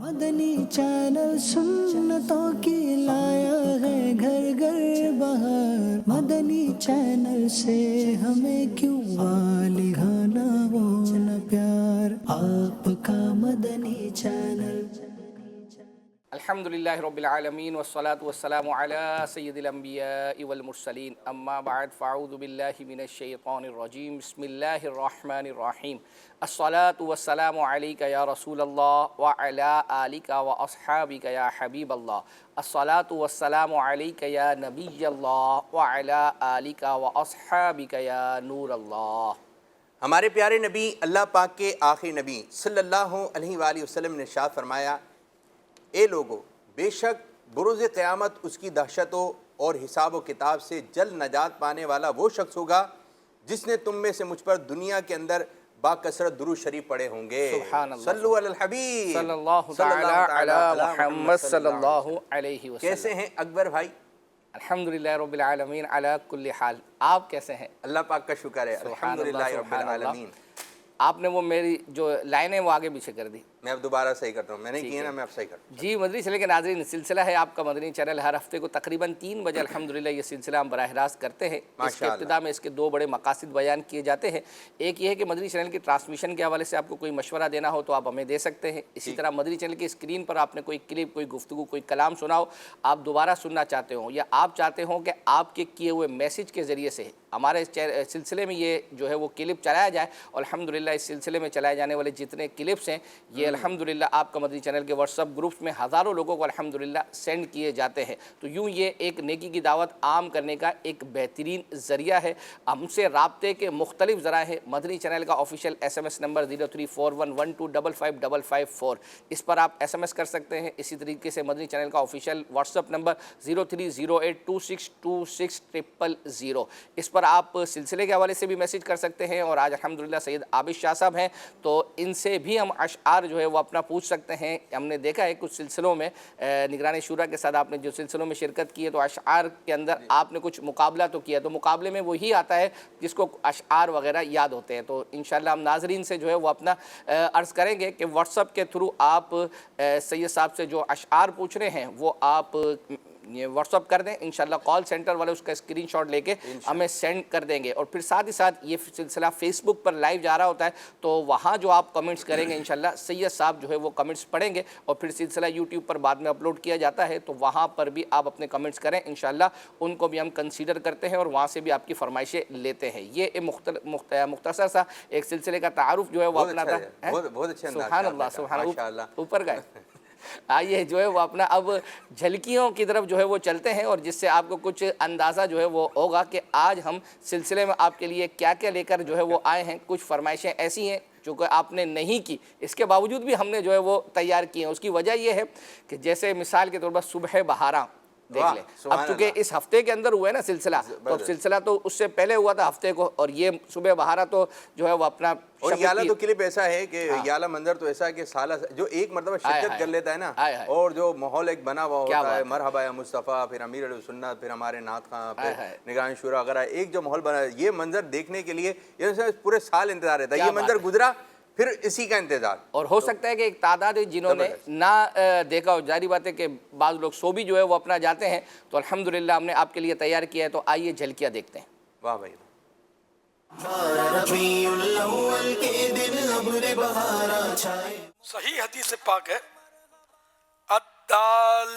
مدنی channel سنتوں کی لایا ہے گھر گھر بہار، مدنی چینل سے ہمیں کیوں والہانہ وہ نہ پیار، آپ کا مدنی چینل۔ الحمدللہ رب العالمین والصلاة والسلام علی سید الانبیاء والمرسلین، اما بعد فاعوذ باللہ من الشیطان الرجیم، بسم اللہ الرحمن الرحیم۔ الصلاة والسلام علیک یا رسول اللہ وعلی آلک واصحابک یا حبیب اللہ۔ الصلاة والسلام علیک یا نبی اللہ وعلی آلک واصحابک یا نور اللہ۔ ہمارے پیارے نبی اللہ پاک کے آخری نبی صلی اللہ علیہ وآلہ وسلم نے ارشاد فرمایا، اے لوگو، بے شک بروز قیامت اس کی دہشتوں اور حساب و کتاب سے جلد نجات پانے والا وہ شخص ہوگا جس نے تم میں سے مجھ پر دنیا کے اندر باکثرت درود شریف پڑھے ہوں گے۔ سبحان اللہ، صلو علی الحبیب صلی اللہ تعالی علی محمد صلی اللہ علیہ وسلم۔ کیسے ہیں اکبر بھائی؟ الحمدللہ رب العالمین علی کل حال، آپ کیسے ہیں؟ اللہ پاک کا شکر ہے، سبحان الحمدللہ اللہ، رب سبحان اللہ۔ العالمین۔ آپ نے وہ میری جو لائنیں وہ آگے پیچھے کر دی۔ میں اب دوبارہ صحیح کرتا ہوں، میں نے کی نا، میں اب صحیح کرتا ہوں۔ جی مدنی چینل کے ناظرین، سلسلہ ہے آپ کا مدنی چینل، ہر ہفتے کو تقریباً 3 بجے الحمدللہ یہ سلسلہ ہم براہ راست کرتے ہیں۔ اس کے ابتدا میں اس کے 2 بڑے مقاصد بیان کیے جاتے ہیں۔ ایک یہ ہے کہ مدنی چینل کی ٹرانسمیشن کے حوالے سے آپ کو کوئی مشورہ دینا ہو تو آپ ہمیں دے سکتے ہیں۔ اسی طرح مدنی چینل کی اسکرین پر آپ نے کوئی کلپ، کوئی گفتگو، کوئی کلام سنا ہو، آپ دوبارہ سننا چاہتے ہوں، یا آپ چاہتے ہوں کہ آپ کے کیے ہوئے میسج کے ذریعے سے ہمارے سلسلے میں یہ جو ہے وہ کلپ چلایا جائے، اور الحمدللہ اس سلسلے میں چلائے جانے والے جتنے کلپس ہیں یہ الحمدللہ آپ کا مدنی چینل کے واٹس ایپ گروپس میں ہزاروں لوگوں کو الحمدللہ سینڈ کیے جاتے ہیں۔ تو یوں یہ ایک نیکی کی دعوت عام کرنے کا ایک بہترین ذریعہ ہے۔ ہم سے رابطے کے مختلف ذرائع ہیں۔ مدنی چینل کا آفیشیل SMS نمبر 0341125554، اس پر آپ SMS کر سکتے ہیں۔ اسی طریقے سے مدنی چینل کا آفیشیل واٹس ایپ نمبر 0308262600، اس پر آپ سلسلے کے حوالے سے بھی میسیج کر سکتے ہیں۔ اور آج الحمدللہ سید عابد شاہ صاحب ہیں تو ان سے بھی ہم اشعار جو ہے وہ اپنا پوچھ سکتے ہیں۔ ہم نے دیکھا ہے کچھ سلسلوں میں نگران شورا کے ساتھ آپ نے جو سلسلوں میں شرکت کی ہے تو اشعار کے اندر آپ نے کچھ مقابلہ تو کیا، تو مقابلے میں وہی آتا ہے جس کو اشعار وغیرہ یاد ہوتے ہیں۔ تو انشاءاللہ ہم ناظرین سے جو ہے وہ اپنا عرض کریں گے کہ واٹس ایپ کے تھرو آپ سید صاحب سے جو اشعار پوچھ رہے ہیں وہ آپ یہ واٹس ایپ کر دیں، انشاءاللہ کال سینٹر والے اس کا اسکرین شاٹ لے کے ہمیں سینڈ کر دیں گے۔ اور پھر ساتھ ہی ساتھ یہ سلسلہ فیس بک پر لائیو جا رہا ہوتا ہے تو وہاں جو آپ کمنٹس کریں گے انشاءاللہ سید صاحب جو ہے وہ کمنٹس پڑھیں گے، اور پھر سلسلہ یوٹیوب پر بعد میں اپلوڈ کیا جاتا ہے تو وہاں پر بھی آپ اپنے کمنٹس کریں، انشاءاللہ ان کو بھی ہم کنسیڈر کرتے ہیں اور وہاں سے بھی آپ کی فرمائشیں لیتے ہیں۔ یہ مختصر سا ایک سلسلے کا تعارف جو ہے وہ اپنا تھا۔ بہت اچھا انداز، سبحان اللہ، سبحان اللہ، ماشاءاللہ، اوپر گئے۔ آئیے جو ہے وہ اپنا اب جھلکیوں کی طرف جو ہے وہ چلتے ہیں، اور جس سے آپ کو کچھ اندازہ جو ہے وہ ہوگا کہ آج ہم سلسلے میں آپ کے لیے کیا کیا لے کر جو ہے وہ آئے ہیں۔ کچھ فرمائشیں ایسی ہیں جو کہ آپ نے نہیں کی، اس کے باوجود بھی ہم نے جو ہے وہ تیار کی ہیں۔ اس کی وجہ یہ ہے کہ جیسے مثال کے طور پر صبح بہاراں دیکھ لیں، اب چونکہ اس ہفتے کے اندر ہوا ہے نا سلسلہ، تو اب سلسلہ تو اس سے پہلے ہوا تھا ہفتے کو، اور یہ صبح بہارا تو جو ہے وہ اپنا اور یالہ تو کلپ ایسا ہے کہ یالہ منظر تو ایسا ہے کہ سالہ جو ایک مرتبہ شرکت کر لیتا ہے نا، اور جو ماحول ایک بنا ہوا ہوتا ہے، مرحبا یا مصطفیٰ، پھر امیر علیہ سنت، پھر ہمارے نعت خواں، پھر نگران شورا وغیرہ، ایک جو ماحول بنا ہے، یہ منظر دیکھنے کے لیے یہ پورے سال انتظار رہتا ہے۔ یہ منظر گزرا پھر اسی کا انتظار، اور ہو سکتا ہے کہ ایک تعداد ہے جنہوں نے نہ دیکھا ہو، ظاہری بات ہے کہ بعض لوگ سو بھی جو ہے وہ اپنا جاتے ہیں، تو الحمدللہ ہم نے آپ کے لیے تیار کیا ہے، تو آئیے جھلکیاں دیکھتے ہیں۔ واہ بھائی، صحیح حدیث پاک ہے، الدال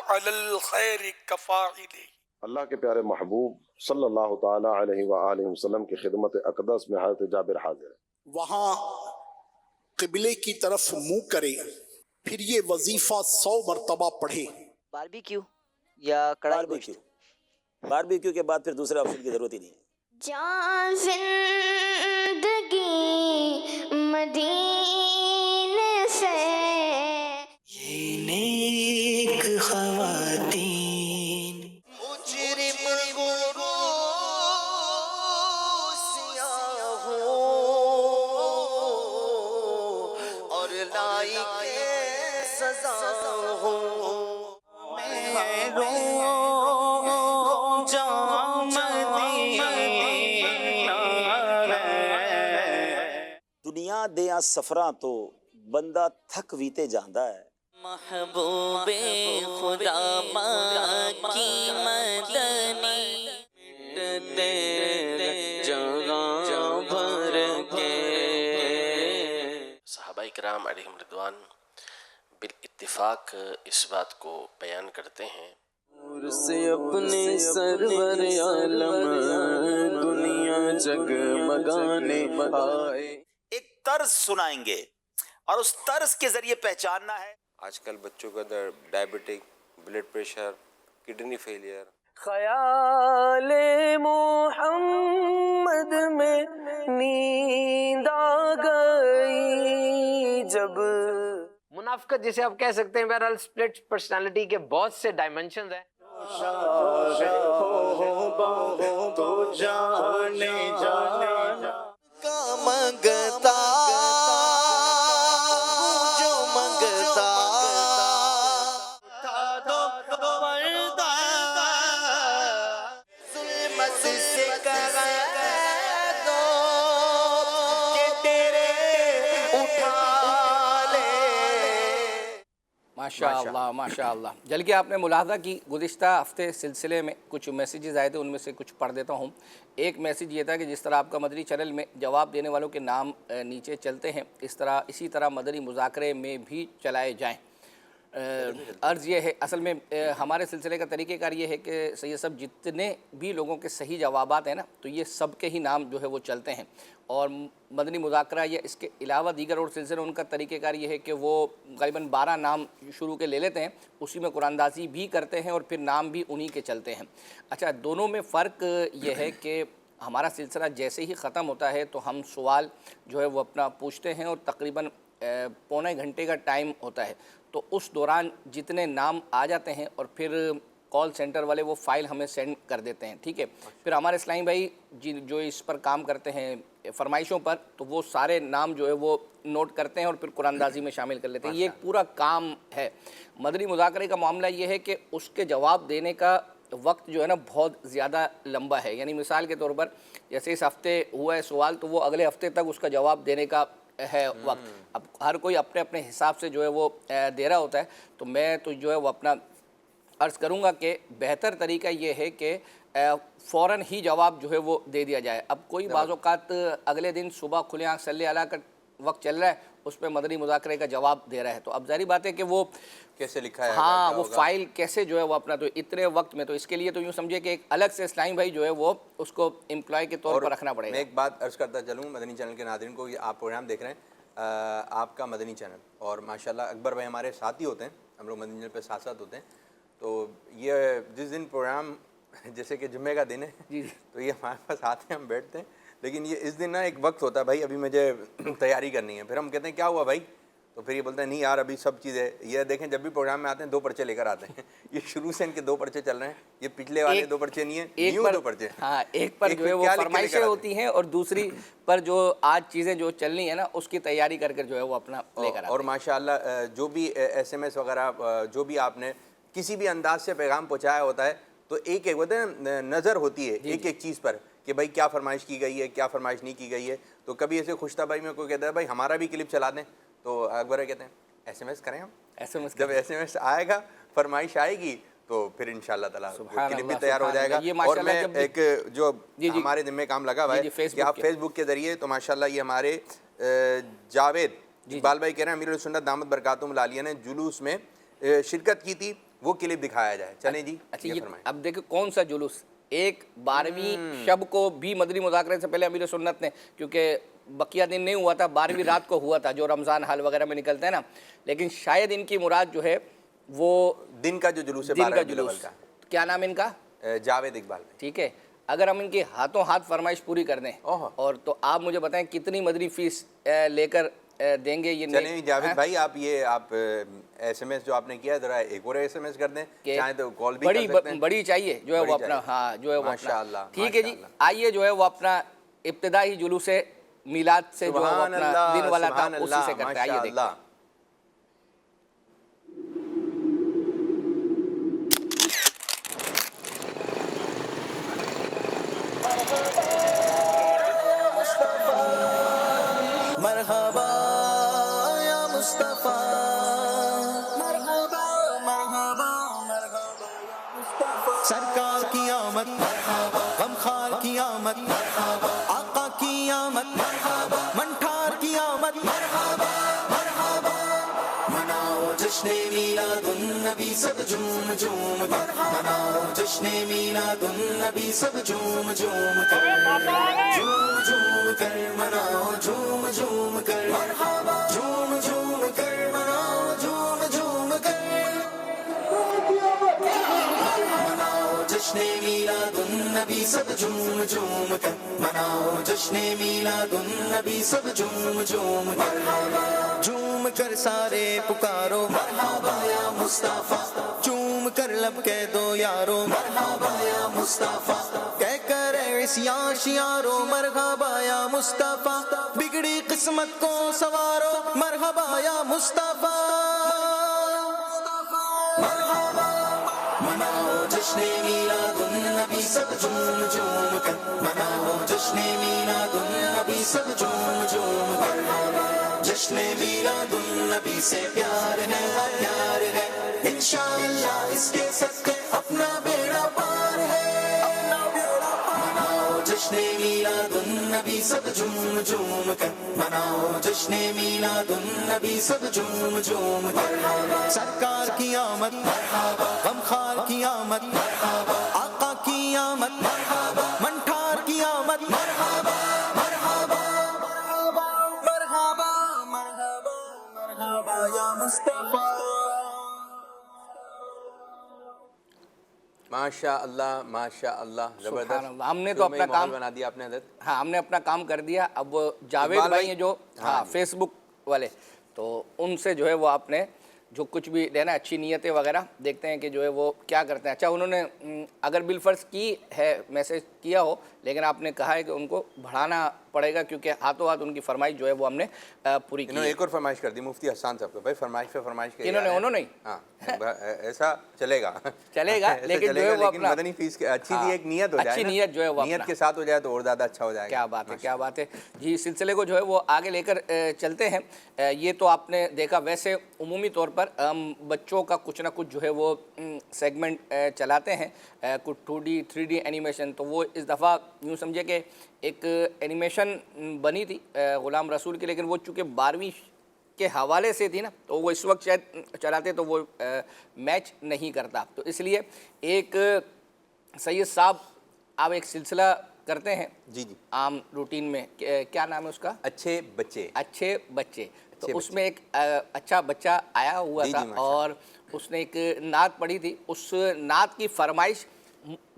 علی الخیر کفاعلہ۔ اللہ کے پیارے محبوب صلی اللہ تعالی علیہ وآلہ وسلم کی خدمت اقدس میں حضرت جابر حاضر ہے۔ وہاں قبلے کی طرف منہ کرے، پھر یہ وظیفہ 100 مرتبہ پڑھے۔ باربیکیو یا کڑھائی گوشت؟ باربیکیو کے بعد پھر دوسرے آپشن کی ضرورت ہی نہیں ہے۔ جان زندگی مدینے سے، یہ نیک خواتین مجرم سیاہ ہو اور لائق سزا ہو، میں رو جام دنیا دیاں سفراں تو بندہ تھک ویتے جاندا ہے، محبوب خدا ماں کی مدنی مٹتے جگہ بھر کے. صحابہ کرام علیہم رضوان بالاتفاق اس بات کو بیان کرتے ہیں سے اپنے سرور عالم دنیا جگمگانے آئے. ایک طرز سنائیں گے اور اس طرز کے ذریعے پہچاننا ہے. آج کل بچوں کا diabetic, blood pressure, kidney failure. خیال محمد میں نیند آ گئی جب. منافقت جسے آپ کہہ سکتے ہیں، بہرحال سپلٹ پرسنالٹی کے بہت سے ڈائمنشنز ہیں. تو جانے جانا کا منگتا جو منگتا پردہ ظلمت سے کہہ دو کہ تیرے اٹھا لے. ماشاء اللہ ماشاء اللہ. جل کے آپ نے ملاحظہ کی گزشتہ ہفتے سلسلے میں کچھ میسیجز آئے تھے، ان میں سے کچھ پڑھ دیتا ہوں. ایک میسیج یہ تھا کہ جس طرح آپ کا مدنی چینل میں جواب دینے والوں کے نام نیچے چلتے ہیں، اسی طرح مدنی مذاکرے میں بھی چلائے جائیں. عرض یہ ہے، اصل میں ہمارے سلسلے کا طریقہ کار یہ ہے کہ سید صاحب جتنے بھی لوگوں کے صحیح جوابات ہیں نا، تو یہ سب کے ہی نام جو ہے وہ چلتے ہیں. اور مدنی مذاکرہ یا اس کے علاوہ دیگر اور سلسلے ان کا طریقہ کار یہ ہے کہ وہ غالباً 12 نام شروع کے لے لیتے ہیں، اسی میں قرآن اندازی بھی کرتے ہیں اور پھر نام بھی انہی کے چلتے ہیں. اچھا، دونوں میں فرق یہ ہے کہ ہمارا سلسلہ جیسے ہی ختم ہوتا ہے تو ہم سوال جو ہے وہ اپنا پوچھتے ہیں اور تقریباً پونے گھنٹے کا ٹائم ہوتا ہے. تو اس دوران جتنے نام آ جاتے ہیں اور پھر کال سینٹر والے وہ فائل ہمیں سینڈ کر دیتے ہیں. ٹھیک ہے، پھر ہمارے اسلامی بھائی جو اس پر کام کرتے ہیں فرمائشوں پر، تو وہ سارے نام جو ہے وہ نوٹ کرتے ہیں اور پھر قرآن اندازی میں شامل کر لیتے ہیں. یہ ایک پورا کام ہے. مدنی مذاکرے کا معاملہ یہ ہے کہ اس کے جواب دینے کا وقت جو ہے نا بہت زیادہ لمبا ہے. یعنی مثال کے طور پر جیسے اس ہفتے ہوا ہے سوال، تو وہ اگلے ہفتے تک اس کا جواب دینے کا ہے وقت. اب ہر کوئی اپنے اپنے حساب سے جو ہے وہ دے رہا ہوتا ہے. تو میں تو جو ہے وہ اپنا عرض کروں گا کہ بہتر طریقہ یہ ہے کہ فوراً ہی جواب جو ہے وہ دے دیا جائے. اب کوئی بعض اوقات اگلے دن صبح کھلے آنکھ صلی اللہ کا وقت چل رہا ہے، اس پہ مدنی مذاکرے کا جواب دے رہا ہے، تو اب ظاہری بات ہے کہ وہ کیسے لکھا ہے، ہاں وہ فائل کیسے جو ہے وہ اپنا، تو اتنے وقت میں تو اس کے لیے تو یوں سمجھے کہ ایک الگ سے اسلامی بھائی جو ہے وہ اس کو امپلائی کے طور پر رکھنا پڑے گا. میں ایک بات عرض کرتا چلوں مدنی چینل کے ناظرین کو، آپ پروگرام دیکھ رہے ہیں، آپ کا مدنی چینل، اور ماشاءاللہ اکبر بھائی ہمارے ساتھی ہوتے ہیں، ہم لوگ مدنی چینل پہ ساتھ ساتھ ہوتے ہیں. تو یہ جس دن پروگرام جیسے کہ جمعے کا دن ہے تو یہ ہمارے پاس آتے ہیں، ہم بیٹھتے ہیں، لیکن یہ اس دن نا ایک وقت ہوتا ہے بھائی ابھی مجھے تیاری کرنی ہے. پھر ہم کہتے ہیں کیا ہوا بھائی؟ تو پھر یہ بولتے ہیں نہیں یار ابھی سب چیزیں، یہ دیکھیں جب بھی پروگرام میں آتے ہیں 2 پرچے لے کر آتے ہیں. یہ شروع سے ان کے 2 پرچے چل رہے ہیں، یہ پچھلے والے 2 پرچے نہیں ہیں، نیو 2 پرچے. ہاں، ایک پر جو ہے وہ فرمائشیں ہوتی ہیں اور دوسری پر جو آج چیزیں جو چلنی ہے نا اس کی تیاری کر جو ہے وہ اپنا لے کر آتے ہیں. اور ماشاءاللہ جو بھی SMS وغیرہ جو بھی آپ نے کسی بھی انداز سے پیغام پہنچایا ہوتا ہے، تو ایک ہوتا ہے نظر ہوتی ہے ایک ایک چیز پر کہ بھائی کیا فرمائش کی گئی ہے، کیا فرمائش نہیں کی گئی ہے. تو کبھی ایسے خوشتا بھائی میں کوئی کہتا ہے بھائی ہمارا بھی کلپ چلا دیں، تو اکبر کہتے ہیں SMS کریں ہم. جب SMS آئے گا، فرمائش آئے گی، تو پھر انشاءاللہ تعالیٰ کلپ بھی تیار ہو جائے گا. اور میں ایک جو ہمارے ذمہ کام لگا ہوا ہے کہ آپ فیس بک کے ذریعے، تو ماشاءاللہ یہ ہمارے جاوید اقبال بھائی کہہ رہے ہیں امیر السنت دامت برکاتہم العالیہ نے جلوس میں شرکت کی تھی، وہ کلپ دکھایا جائے. چلیں جی. اچھا، اب دیکھیں کون سا جلوس. ایک 12ویں شب کو بھی مدنی مذاکرے سے پہلے امیر سنت نے، کیونکہ بقیہ دن نہیں ہوا تھا، 12ویں رات کو ہوا تھا جو رمضان حال وغیرہ میں نکلتے ہیں نا، لیکن شاید ان کی مراد جو ہے وہ دن کا جو جلوس ہے، دن کا جلوس. کیا نام ان کا؟ جاوید اقبال. ٹھیک ہے، اگر ہم ان کی ہاتھوں ہاتھ فرمائش پوری کر دیں اور تو آپ مجھے بتائیں کتنی مدنی فیس لے کر دیں گے یہ؟ چلیں جاوید بھائی، آپ SMS جو آپ نے کیا ہے ذرا ایک اور SMS کر دیں، چاہیں تو کال بھی کر سکتے ہیں. بڑی چاہیے جو ہے وہ اپنا، ہاں جو ہے وہ ماشاءاللہ. ٹھیک ہے جی. آئیے جو ہے وہ اپنا ابتدائی جلوس میلاد سے جو اپنا دن والا تھا اسی سے کرتے ہیں. آئیے دیکھتے ہیں. مرحبا یا مصطفیٰ سرکار کی آمد غمخوار کی آمد آقا کی آمد منٹھار کی آمد مناؤ جشن میلاد النبی سب جھوم جھوم کر مناؤ جشن میلاد النبی سب جھوم جھوم کر جھوم جھوم کر مناؤ جھوم جھوم کر جھوم جھوم کر مناؤ جھوم جھوم کر مناؤ جشن میلاد النبی سب جھوم جھوم کر مناؤ جشن میلاد النبی سب جھوم جھوم کر جھوم کر سارے پکارو مرحبا یا مصطفیٰ چوم کر لب کہہ دو یارو مرحبا یا مصطفیٰ کہہ کر عصیاں شیارو مرحبا یا مصطفیٰ بگڑی قسمت کو سوارو مرحبا یا مصطفیٰ مناؤ جشن میلاد النبی سب جھوم جھوم کر مناؤ جشن میلاد النبی سب جھوم جھوم کر جشن میلاد النبی سے پیار ہے انشاءاللہ اس کے صدقے اپنا بیڑا پار ہے مناؤ جشن میلاد النبی سب جھوم جھوم کر مناؤ جشن میلاد النبی سب جھوم جھوم کر سرکار کی آمد غمخوار کی آمد آقا کی آمد منٹھار کی آمد مرحبا مرحبا مرحبا مرحبا مرحبا یا مصطفیٰ ماشاء اللہ زبردست. سبحان اللہ. ہم نے تو اپنا کام بنا دیا اپنے حضرت. ہاں ہم نے اپنا کام کر دیا. اب جاوید بھائی ہیں جو ہاں فیس بک والے تو ان سے جو ہے وہ آپ نے جو کچھ بھی لینا اچھی نیتیں وغیرہ دیکھتے ہیں کہ جو ہے وہ کیا کرتے ہیں. اچھا انہوں نے اگر بالفرض کی ہے میسیج کیا ہو لیکن آپ نے کہا ہے کہ ان کو بڑھانا پڑے گا کیونکہ ہاتھوں ہاتھ ان کی فرمائش جو ہے وہ ہم نے پوری کی. انہوں نے ایک اور فرمائش کر دی مفتی حسان صاحب کو. بھائی فرمائش پہ فرمائش کی انہوں نے ہاں ایسا چلے گا لیکن جو ہے وہ اپنا مدنی فیس اچھی سی ایک نیت ہو جائے, اچھی نیت جو ہے وہ نیت کے ساتھ ہو جائے تو اور زیادہ اچھا ہو جائے گا. کیا بات ہے کیا بات ہے جی. سلسلے کو جو ہے وہ آگے لے کر چلتے ہیں. یہ تو آپ نے دیکھا. ویسے عمومی طور پر ہم بچوں کا کچھ نہ کچھ جو ہے وہ سیگمنٹ چلاتے ہیں, کچھ 2D 3D اینیمیشن. تو وہ اس دفعہ یوں سمجھے کہ ایک اینیمیشن بنی تھی غلام رسول کی, لیکن وہ چونکہ 12ویں کے حوالے سے تھی نا تو وہ اس وقت شاید چلاتے تو وہ میچ نہیں کرتا. تو اس لیے ایک سید صاحب آپ ایک سلسلہ کرتے ہیں جی عام روٹین میں, کیا نام ہے اس کا؟ اچھے بچے. تو اس میں ایک اچھا بچہ آیا ہوا تھا اور اس نے ایک نعت پڑھی تھی. اس نعت کی فرمائش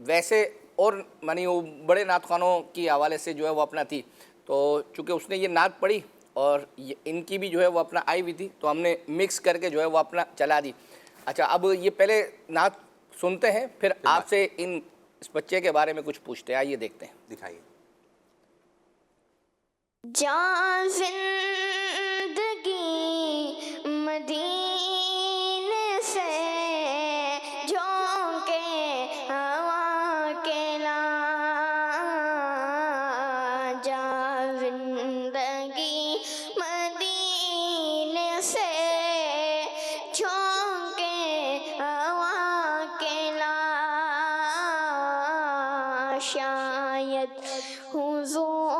ویسے اور منی وہ بڑے نعت خوانوں کی حوالے سے جو ہے وہ اپنا تھی. تو چونکہ اس نے یہ نعت پڑھی اور ان کی بھی جو ہے وہ اپنا آئی ہوئی تھی تو ہم نے مکس کر کے جو ہے وہ اپنا چلا دی. اچھا اب یہ پہلے نعت سنتے ہیں پھر آپ سے اس بچے کے بارے میں کچھ پوچھتے ہیں. آئیے دیکھتے ہیں. دکھائیے. جان زندگی مدینے سے جھونکے ہوا کے لا, جان زندگی مدینے سے جھونکے ہوا کے لا, شاید حضور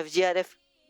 FGRF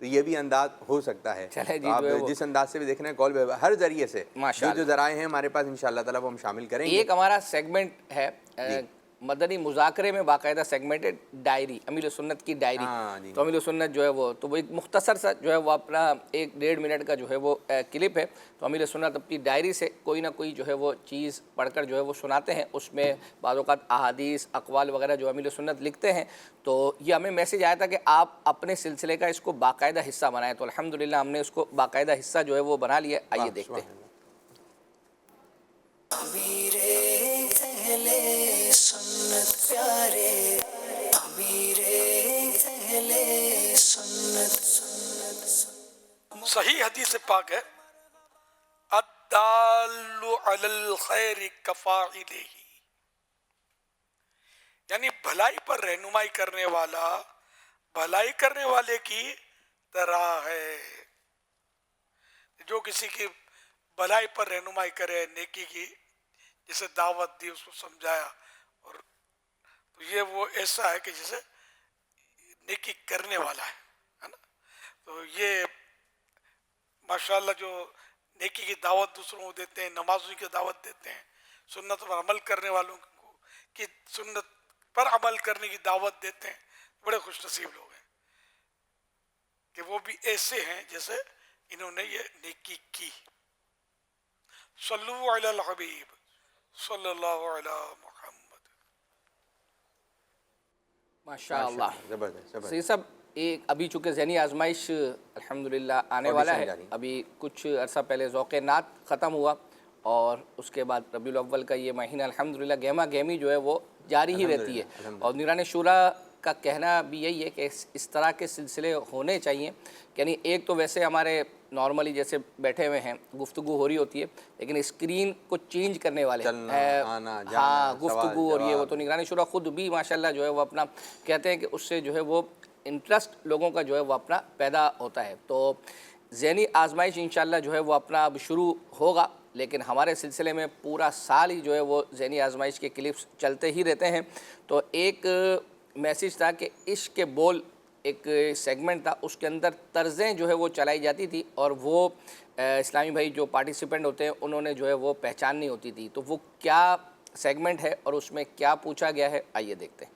تو یہ بھی انداز ہو سکتا ہے. چلے جی، تو آپ جو ہے وہ جس انداز سے بھی دیکھ رہے ہیں کال پہ ہر ذریعے سے ماشاء جو ذرائع ہیں ہمارے پاس انشاءاللہ تعالیٰ وہ ہم شامل کریں گے. ایک ہمارا سیگمنٹ ہے مدنی مذاکرے میں باقاعدہ سیگمنٹڈ ڈائری، امیر سنت کی ڈائری. تو امیر سنت جو ہے وہ ایک مختصر سا جو ہے وہ اپنا 1-1.5 منٹ کا جو ہے وہ کلپ ہے. تو امیر سنت اپنی ڈائری سے کوئی نہ کوئی جو ہے وہ چیز پڑھ کر جو ہے وہ سناتے ہیں. اس میں بعض اوقات احادیث اقوال وغیرہ جو امیر سنت لکھتے ہیں. تو یہ ہمیں میسیج آیا تھا کہ آپ اپنے سلسلے کا اس کو باقاعدہ حصہ بنائیں. تو الحمدللہ ہم نے اس کو باقاعدہ حصہ جو ہے وہ بنا لیا. آئیے دیکھتے ہیں. امیر اہل سنت پیارے، امیر اہل سنت. صحیح حدیث پاک ہے، الدال علی الخیر کفاعلہ، یعنی بھلائی پر رہنمائی کرنے والا بھلائی کرنے والے کی طرح ہے. جو کسی کی بھلائی پر رہنمائی کرے، نیکی کی جسے دعوت دی، اس کو سمجھایا، اور تو یہ وہ ایسا ہے کہ جسے نیکی کرنے والا ہے نا. تو یہ ماشاءاللہ جو نیکی کی دعوت دوسروں کو دیتے ہیں، نمازوں کی دعوت دیتے ہیں، سنت پر عمل کرنے والوں کو کی سنت پر عمل کرنے کی دعوت دیتے ہیں، بڑے خوش نصیب لوگ ہیں کہ وہ بھی ایسے ہیں جیسے انہوں نے یہ نیکی کی. صلو علی الحبیب صلی اللہ علی محمد. ماشاءاللہ. زبردست. سید صاحب، ایک ابھی چونکہ ذہنی آزمائش الحمدللہ آنے والا ہے. ابھی کچھ عرصہ پہلے ذوق نعت ختم ہوا اور اس کے بعد ربیع الاول کا یہ مہینہ الحمدللہ گہما گہمی جو ہے وہ جاری ہی رہتی ہے. اور نگران شورا کا کہنا بھی یہی ہے کہ اس طرح کے سلسلے ہونے چاہیے. یعنی ایک تو ویسے ہمارے نارملی جیسے بیٹھے ہوئے ہیں گفتگو ہو رہی ہوتی ہے، لیکن اسکرین کو چینج کرنے والے ہاں گفتگو اور یہ وہ. تو نگران شورا خود بھی ماشاءاللہ جو ہے وہ اپنا کہتے ہیں کہ اس سے جو ہے وہ انٹرسٹ لوگوں کا جو ہے وہ اپنا پیدا ہوتا ہے. تو ذہنی آزمائش انشاءاللہ جو ہے وہ اپنا اب شروع ہوگا، لیکن ہمارے سلسلے میں پورا سال ہی جو ہے وہ ذہنی آزمائش کے کلپس چلتے ہی رہتے ہیں. تو ایک میسیج تھا کہ عشق کے بول ایک سیگمنٹ تھا، اس کے اندر طرزیں جو ہے وہ چلائی جاتی تھی اور وہ اسلامی بھائی جو پارٹیسپینٹ ہوتے ہیں انہوں نے جو ہے وہ پہچاننی ہوتی تھی. تو وہ کیا سیگمنٹ ہے اور اس میں کیا پوچھا گیا ہے، آئیے دیکھتے ہیں.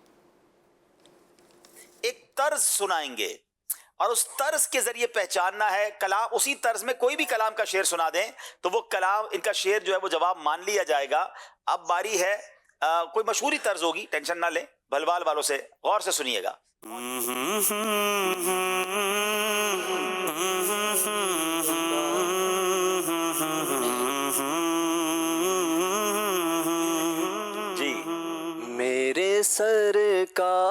ایک طرز سنائیں گے اور اس طرز کے ذریعے پہچاننا ہے کلام. اسی طرز میں کوئی بھی کلام کا شعر سنا دیں تو وہ کلام ان کا شعر جو ہے وہ جواب مان لیا جائے گا. اب باری ہے کوئی مشہوری طرز ہوگی، ٹینشن نہ لیں، بھلوال والوں سے غور سے سنیے گا. جی. میرے سرکار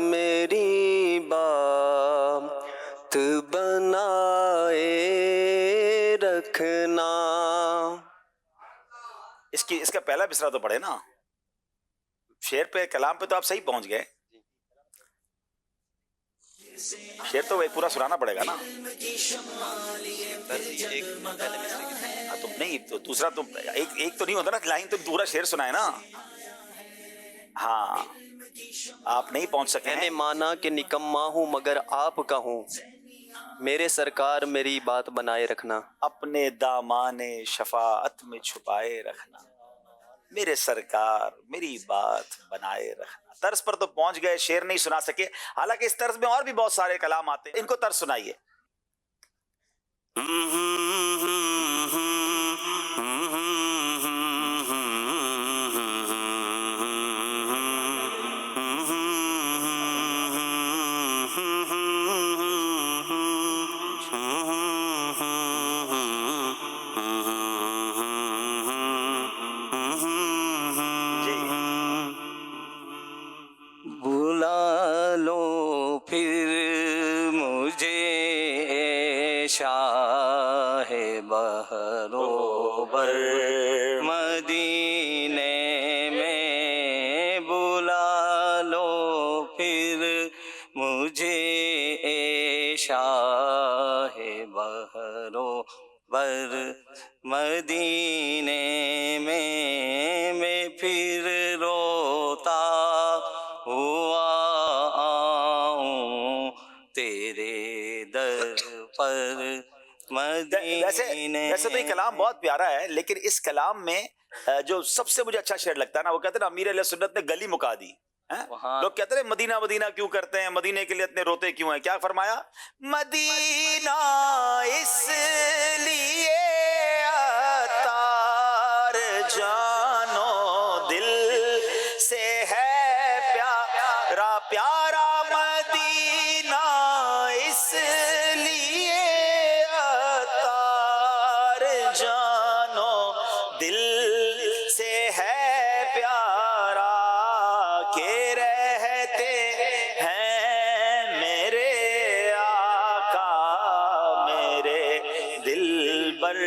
میری بات بنائے رکھنا. اس کا پہلا مصرع تو پڑھے نا. شعر پہ کلام پہ تو آپ صحیح پہنچ گئے، شعر تو پورا سنانا پڑے گا نا. تو نہیں تو دوسرا تو ایک تو نہیں ہوتا نا، لائن تو پورا شعر سنائے نا. ہاں آپ نہیں پہنچ سکے. میں نے مانا کہ نکما ہوں مگر آپ کا ہوں، میرے سرکار میری بات بنائے رکھنا. اپنے دامان شفاعت میں چھپائے رکھنا، میرے سرکار میری بات بنائے رکھنا. طرز پر تو پہنچ گئے، شعر نہیں سنا سکے. حالانکہ اس طرز میں اور بھی بہت سارے کلام آتے ہیں، ان کو طرز سنائیے. بلا لو پھر مجھے شاہ بہرو بر مدینے میں، بلا لو پھر مجھے شاہ بہرو بر مدینے میں پھر روتا ہوا آؤں تیرے ویسے تو یہ کلام بہت پیارا ہے، لیکن اس کلام میں جو سب سے مجھے اچھا شعر لگتا ہے نا، وہ کہتے ہیں نا امیر علیہ سنت نے گلی مکا دی. لوگ کہتے ہیں مدینہ مدینہ کیوں کرتے ہیں، مدینے کے لیے اتنے روتے کیوں ہیں؟ کیا فرمایا؟ مدینہ اس لیے عطار جانو دل سے ہے پیارا پیارا، مدینہ اس لیے عطار جانو دل سے ہے پیارا، کہ رہتے ہیں میرے آقا میرے دل بر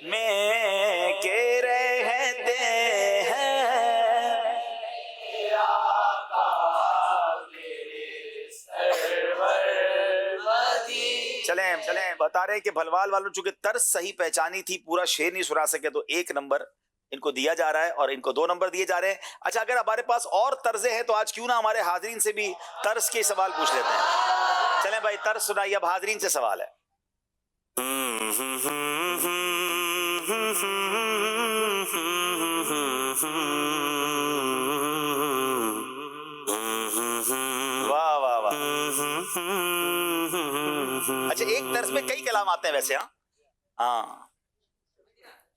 میں، کہ رہتے ہیں چلیں بتا رہے ہیں کہ بھلوال والوں چونکہ طرز صحیح پہچانی تھی، پورا شعر نہیں سنا سکے، تو 1 نمبر ان کو دیا جا رہا ہے اور ان کو 2 نمبر دیے جا رہے ہیں. اچھا، اگر ہمارے پاس اور طرزیں ہیں تو آج کیوں نہ ہمارے حاضرین سے بھی طرز کے سوال پوچھ لیتے ہیں. چلیں بھائی طرز سنائیے، اب حاضرین سے سوال ہے. واہ واہ واہ. اچھا، ایک طرز میں کئی کلام آتے ہیں ویسے. ہاں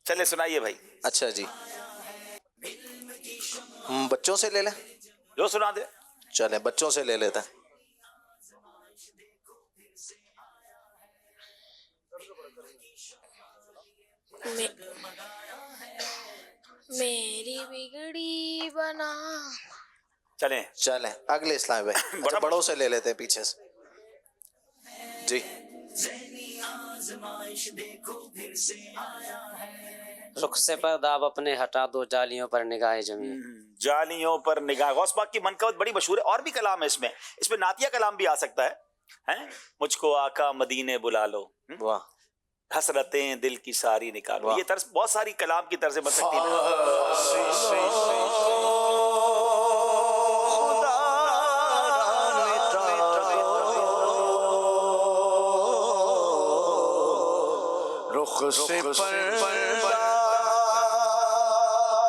چلے سنائیے بھائی. اچھا جی، بچوں سے لے لیں؟ جو سنا دے. چلیں بچوں سے لے لیتے ہیں. میری بگڑی بنا. چلیں اگلے اسلامی بھائی. اچھا بڑوں سے لے لیتے ہیں پیچھے سے. جی. رخ سے پردہ اب اپنے ہٹا دو، جالیوں پر نگاہ جمی. جالیوں پر نگاہ. غوث پاک کی منقبت بڑی مشہور ہے، اور بھی کلام ہے اس میں نعتیہ کلام بھی آ سکتا ہے. مجھ کو آقا مدینے بلا لو، واہ، حسرتیں دل کی ساری نکالو. یہ طرز بہت ساری کلام کی طرزیں بن سکتی ہیں. رخ سے پردہ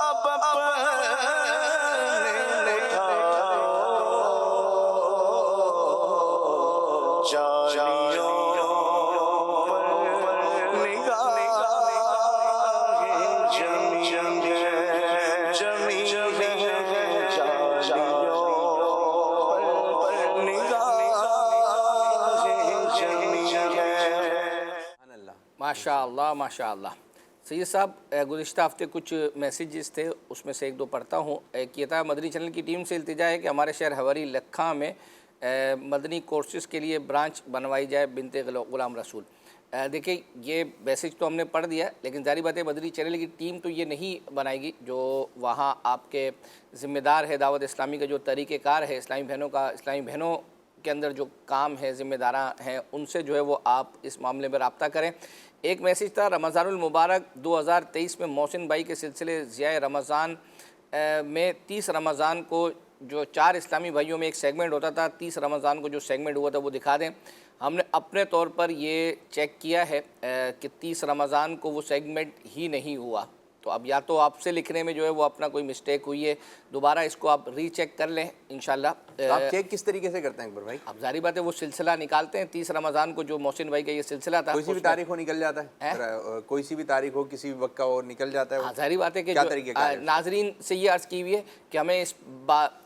اب اپنے اٹھاؤ، جالیوں پر نگاہ جمی ماشاء اللہ ماشاء اللہ. سید صاحب گزشتہ ہفتے کچھ میسیجز تھے، اس میں سے ایک دو پڑھتا ہوں. ایک یہ تھا، مدنی چینل کی ٹیم سے التجا ہے کہ ہمارے شہر ہوری لکھا میں مدنی کورسز کے لیے برانچ بنوائی جائے بنت غلام رسول. دیکھیں یہ میسیج تو ہم نے پڑھ دیا، لیکن ظاہر بات ہے مدنی چینل کی ٹیم تو یہ نہیں بنائے گی. جو وہاں آپ کے ذمہ دار ہے دعوت اسلامی کا جو طریقہ کار ہے اسلامی بہنوں کے اندر جو کام ہے، ذمہ داراں ہیں، ان سے جو ہے وہ آپ اس معاملے میں رابطہ کریں. ایک میسیج تھا، رمضان المبارک 2023 میں محسن بھائی کے سلسلے ضیاء رمضان میں 30 رمضان کو جو 4 اسلامی بھائیوں میں ایک سیگمنٹ ہوتا تھا، 30 رمضان کو جو سیگمنٹ ہوا تھا وہ دکھا دیں. ہم نے اپنے طور پر یہ چیک کیا ہے کہ 30 رمضان کو وہ سیگمنٹ ہی نہیں ہوا. تو اب یا تو آپ سے لکھنے میں جو ہے وہ اپنا کوئی مسٹیک ہوئی ہے، دوبارہ اس کو آپ ری چیک کر لیں انشاءاللہ. آپ چیک کس طریقے سے کرتے ہیں اکبر بھائی؟ اب ظاہری بات ہے وہ سلسلہ نکالتے ہیں 30 رمضان کو جو محسن بھائی کا یہ سلسلہ تھا، کوئی سی بھی تاریخ ہو نکل جاتا ہے، کوئی سی بھی تاریخ ہو کسی بھی وقت کا وہ نکل جاتا ہے. ظاہری بات ہے کہ ناظرین سے یہ عرض کی ہوئی ہے کہ ہمیں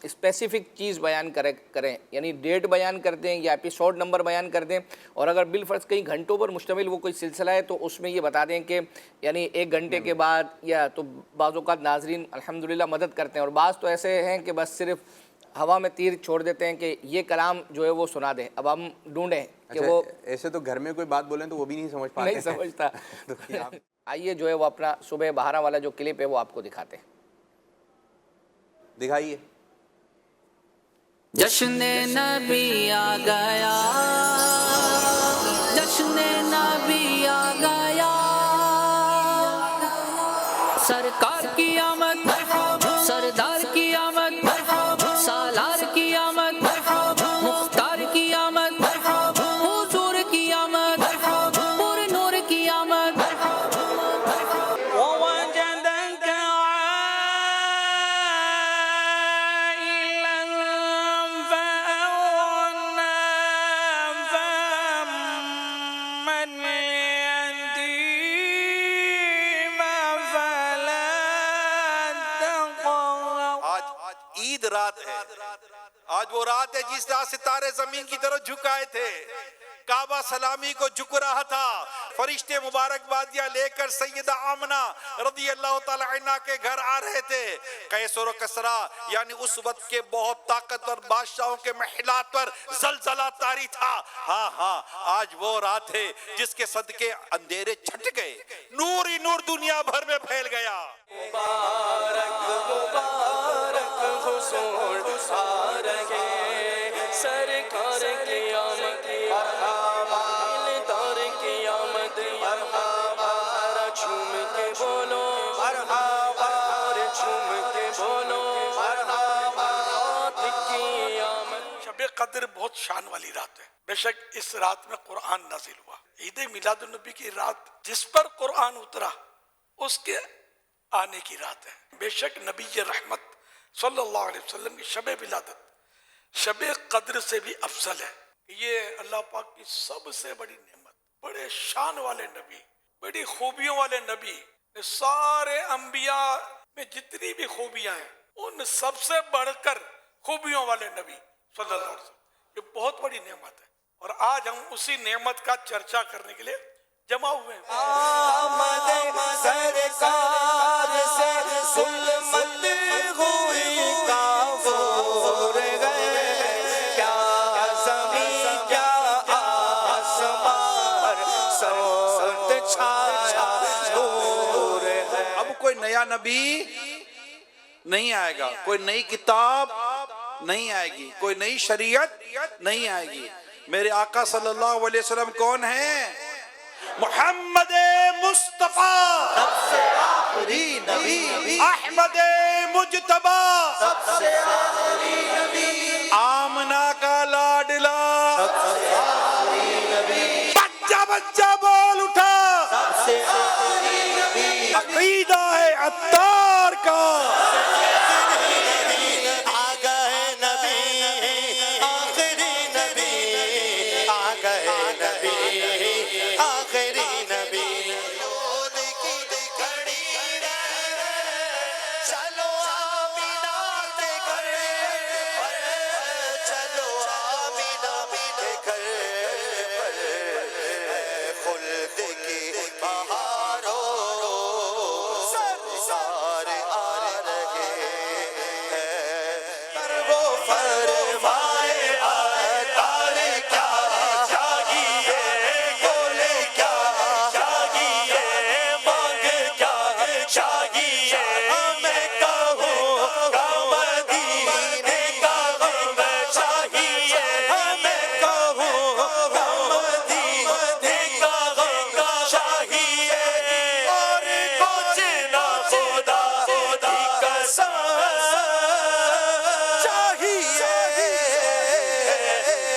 اسپیسیفک چیز بیان کریں، یعنی ڈیٹ بیان کر دیں یا ایپیسوڈ نمبر بیان کر دیں، اور اگر بالفرض کئی گھنٹوں پر مشتمل وہ کوئی سلسلہ ہے تو اس میں یہ بتا دیں کہ یعنی 1 گھنٹے کے بعد، یا تو بعض اوقات ناظرین الحمدللہ مدد کرتے ہیں، اور بعض تو ایسے ہیں کہ بس صرف ہوا میں تیر چھوڑ دیتے ہیں کہ یہ کلام جو ہے وہ سنا دیں. اب ہم ڈھونڈیں کہ وہ ایسے تو گھر میں کوئی بات بولیں تو وہ بھی نہیں سمجھ پاتے، نہیں سمجھتا. آئیے جو ہے وہ اپنا صبح بہارا والا جو کلپ ہے وہ آپ کو دکھاتے ہیں. دکھائیے. جشن نبی آ گیا، جشن نبی آ گیا، سرکار کی آمد، سردار کی آمد، سالار کی آمد، مختار کی آمد، حضور کی آمد، آج وہ رات ہے جس رات ستارے زمین کی طرف جھکائے تھے، کعبہ سلامی کو جھک رہا تھا، فرشتے مبارکبادیاں لے کر سیدہ آمنہ رضی اللہ تعالی عنہ کے گھر آ رہے تھے۔ قیصر و کسریٰ یعنی اس وقت کے بہت طاقتور بادشاہوں کے محلات پر زلزلہ طاری تھا۔ ہاں آج وہ رات ہے جس کے صدقے اندھیرے چھٹ گئے، نور ہی نور دنیا بھر میں پھیل گیا۔ مبارک مبارک حضور آ رہے، سرکار کی آمد مرحبا، دار کی آمد مرحبا، جھوم کے بولو مرحبا، جھوم کے بولو مرحبا، کی آمد۔ شب قدر بہت شان والی رات ہے، بے شک اس رات میں قرآن نازل ہوا۔ عید میلاد النبی کی رات جس پر قرآن اترا اس کے آنے کی رات ہے۔ بے شک نبی رحمت صلی اللہ علیہ وسلم کی شب ولادت شب قدر سے بھی افضل ہے۔ یہ اللہ پاک کی سب سے بڑی نعمت، بڑے شان والے نبی، بڑی خوبیوں والے نبی، سارے انبیاء میں جتنی بھی خوبیاں ہیں ان سب سے بڑھ کر خوبیوں والے نبی صلی اللہ علیہ وسلم، یہ بہت بڑی نعمت ہے۔ اور آج ہم اسی نعمت کا چرچا کرنے کے لیے جمع ہوئے ہیں۔ آمد سرکار سے ظلمت ہوئی کافور گئے، کیا زمین کیا آسمان سوت چھایا نور ہے۔ اب کوئی نیا نبی نہیں آئے گا، کوئی نئی کتاب نہیں آئے گی، کوئی نئی شریعت نہیں آئے گی۔ میرے آقا صلی اللہ علیہ وسلم کون ہیں؟ محمد مصطفیٰ، سب سے آخری نبی، احمد مجتبی، سب سے آخری نبی، آمنہ کا لاڈلا، سب سے آخری نبی، بچہ بچہ بول اٹھا، سب سے آخری نبی، عقیدہ ہے عطار کا۔ آ گئے نبی، آخری نبی، آ گئے نبی، آخری نبی، دودھ کی کڑی چلو آمینہ کے گھر، چلو آمینہ کے گھر، خلد کی بہاروں سرکار آ رہے ہیں، پر وہ فرمائے عطار کیا چاہیے، بولے کیا چاہیے، مانگ کیا چاہیے، میں کہوں مدینے کا غم چاہیے، میں کہوں مدینے کا غم چاہیے، اور کچھ نہ خدا کی قسم چاہیے،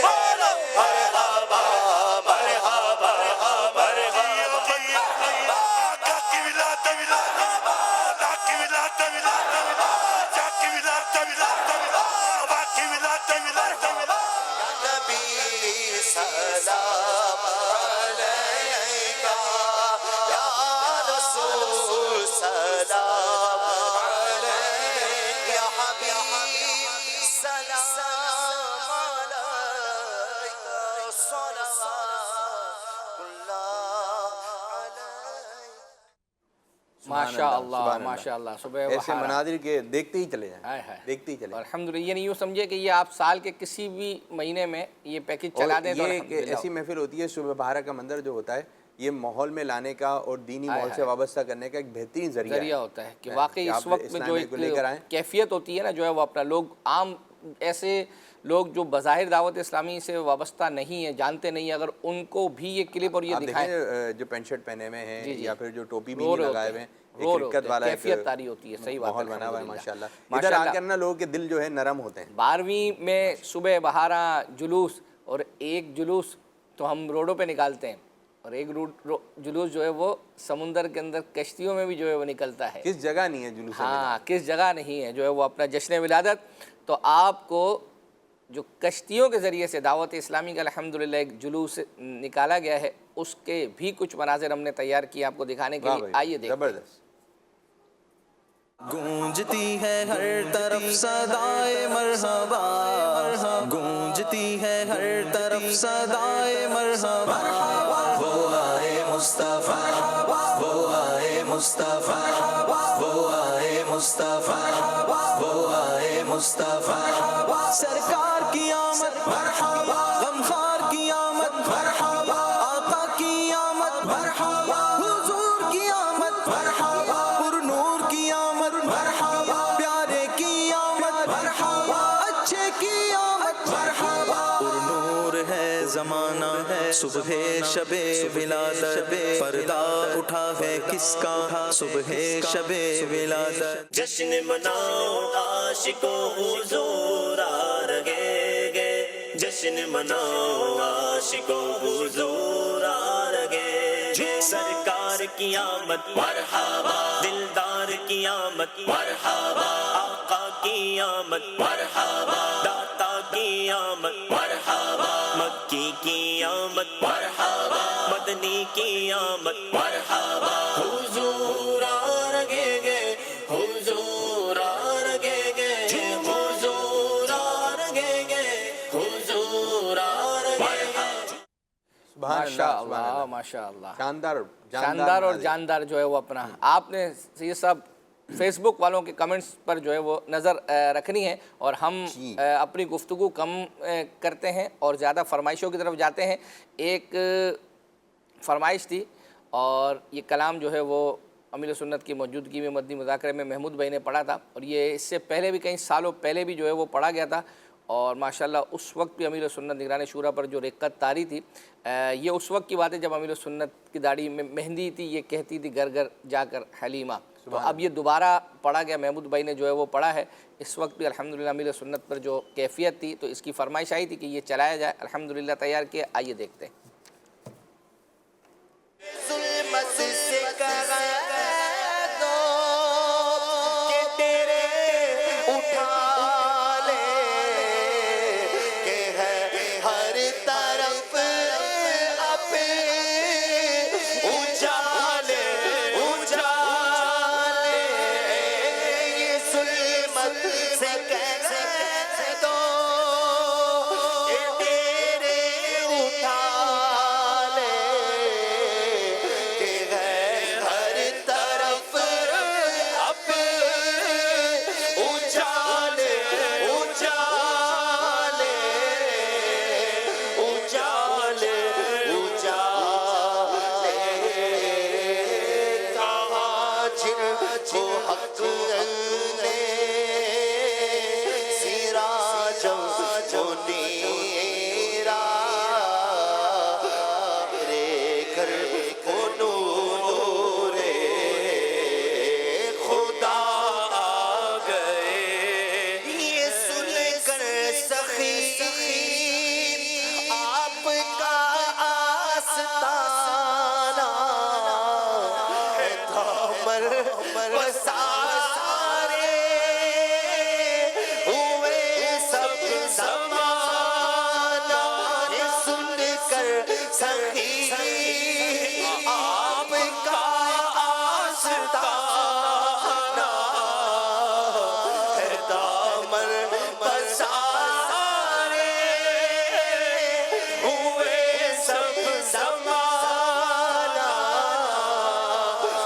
بولو مرحبا مرحبا مرحبا، جاکی ولادت ولادت، جاکی ولادت ولادت، جاکی ولادت ولادت، باقی ولادت ولادت، یا نبی سلام علیکہ، یا رسول سلام علیکہ، یا حبیب سلام علیکہ، صلوات اللہ علیہ۔ ماشاء اللہ ماشاء اللہ، صبح ایسے بہار مناظر کے دیکھتے ہی چلے ہائے جائیں، ہائے، دیکھتے ہی چلے جائیں۔ الحمدللہ، یعنی یوں سمجھے کہ یہ آپ سال کے کسی بھی مہینے میں یہ پیکج چلا دیں تو اور یہ ایک الحمدللہ ایسی محفل ہوتی ہے، صبح بہارا کا منظر جو ہوتا ہے یہ ماحول میں لانے کا اور دینی ماحول سے وابستہ کرنے کا ایک بہترین ذریعہ ہوتا ہے کہ واقعی اس وقت میں جو ایک کیفیت ہوتی ہے نا، جو ہے وہ اپنا لوگ عام ایسے لوگ جو بظاہر دعوت اسلامی سے وابستہ نہیں ہیں، جانتے نہیں ہیں، اگر ان کو بھی یہ کلپ اور یہ دکھائیں، جو پینٹ شرٹ پہنے ہوئے ہیں جی جی، یا پھر جو ٹوپی بھی رو نہیں رہے لگائے ہوتے ہوئے ہیں، ہیں، رو رہے ایک ہوتے حرکت والا ہیں، ایک کیفیت طاری ہوتی ہے، صحیح بات ہے، ماحول بنا ہوا ہے الحمدللہ۔ ماشاءاللہ۔ ادھر آ کر نا لوگوں کے دل جو ہے نرم ہوتے ہیں۔ 12ویں میں صبح بہارا جلوس، اور ایک جلوس تو ہم روڈوں پہ نکالتے ہیں، اور ایک جلوس جو ہے وہ سمندر کے اندر کشتیوں میں بھی جو ہے وہ نکلتا ہے۔ کس جگہ نہیں ہے جلوس؟ ہاں، کس جگہ نہیں ہے جو ہے وہ اپنا جشن ولادت۔ تو آپ کو جو کشتیوں کے ذریعے سے دعوت اسلامی کا الحمدللہ ایک جلوس نکالا گیا ہے، اس کے بھی کچھ مناظر ہم نے تیار کیے آپ کو دکھانے کے لیے، آئیے دیکھتے ہیں۔ زبردست۔ گونجتی ہے ہر طرف صدائے مرحبا، گونجتی ہے ہر طرف صدائے مرحبا، وہ آئے مصطفیٰ، وہ آئے مصطفیٰ، وہ آئے مصطفیٰ، وہ آئے مصطفیٰ، سرکار کی آمد مرحبا، غمخوار کی آمد مرحبا، آقا کی آمد مرحبا، حضور کی آمد مرحبا، پر نور کی آمد مرحبا، پیارے کی آمد مرحبا، اچھے کی آمد مرحبا، پر نور ہے زمانہ ہے صبح شب ولادت، پردہ اٹھا ہے کس کا صبح شب ولادت، جشن مناؤ عاشقوں حضور آ رہے گے، جشن مناؤ عاشقوں حضور آ رہے گے، سرکار کی آمد مرحبا، دلدار کی آمد مرحبا، آقا کی آمد مرحبا، داتا کی آمد مرحبا، مکی کی آمد مرحبا، مدنی کی آمد مرحبا، حضور آ رہے گے، حضور آ رہے گے، حضور آ رہے گے، حضور آ رہے گے۔ ماشاء اللہ ماشاء اللہ، شاندار شاندار اور جاندار جو ہے وہ اپنا، آپ نے یہ سب فیس بک والوں کے کمنٹس پر جو ہے وہ نظر رکھنی ہے، اور ہم اپنی گفتگو کم کرتے ہیں اور زیادہ فرمائشوں کی طرف جاتے ہیں۔ ایک فرمائش تھی اور یہ کلام جو ہے وہ امیر سنت کی موجودگی میں مدنی مذاکرے میں محمود بھائی نے پڑھا تھا، اور یہ اس سے پہلے بھی کئی سالوں پہلے بھی جو ہے وہ پڑھا گیا تھا، اور ماشاءاللہ اس وقت بھی امیر سنت نگران شورا پر جو رقت طاری تھی، یہ اس وقت کی بات ہے جب امیر سنت کی داڑھی میں مہندی تھی، یہ کہتی تھی گھر گھر جا کر حلیمہ، تو اب یہ دوبارہ پڑھا گیا، محمود بھائی نے جو ہے وہ پڑھا ہے، اس وقت بھی الحمدللہ امیر سنت پر جو کیفیت تھی تو اس کی فرمائش آئی تھی کہ یہ چلایا جائے، الحمدللہ تیار کیا، آئیے دیکھتے ہیں۔ ظلمت سے کہہ دو کہ تیرے اٹھا لے، کہ ہے ہر طرف اب اجالے اجالے، یہ ظلمت سے کہہ دو کہ تیرے اٹھا لے، کہ ہے ہر طرف اب اجالے اجالے اجالے اجالے، کہاں جن کو حق نے سراجم منیرا، رے گھر کو نور خدا آ گئے، یہ سن کر سخی آپ کا آستانہ ہے دامر پسارے ہوئے سب زمانہ، یہ سن کر سخی آپ کا آستانہ ہے دامر پسارے ہوئے سب زمانہ،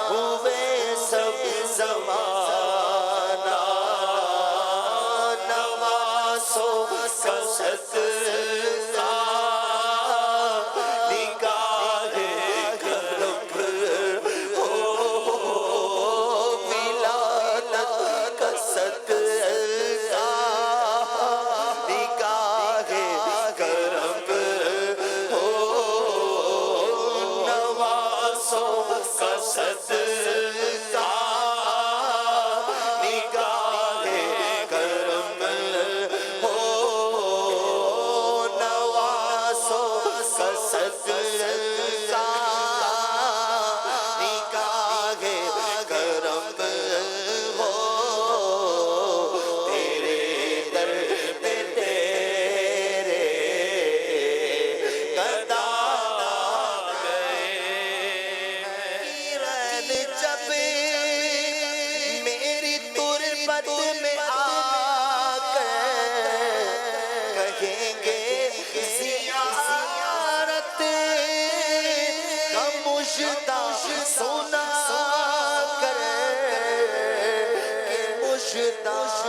ہوئے سب زمانہ، نوازوں کا صدقہ نگاہ کرم ہو، ولادت کا صدقہ نگاہ کرم ہو، نوازوں کا صدقہ نگاہ کرم ہو،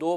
2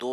2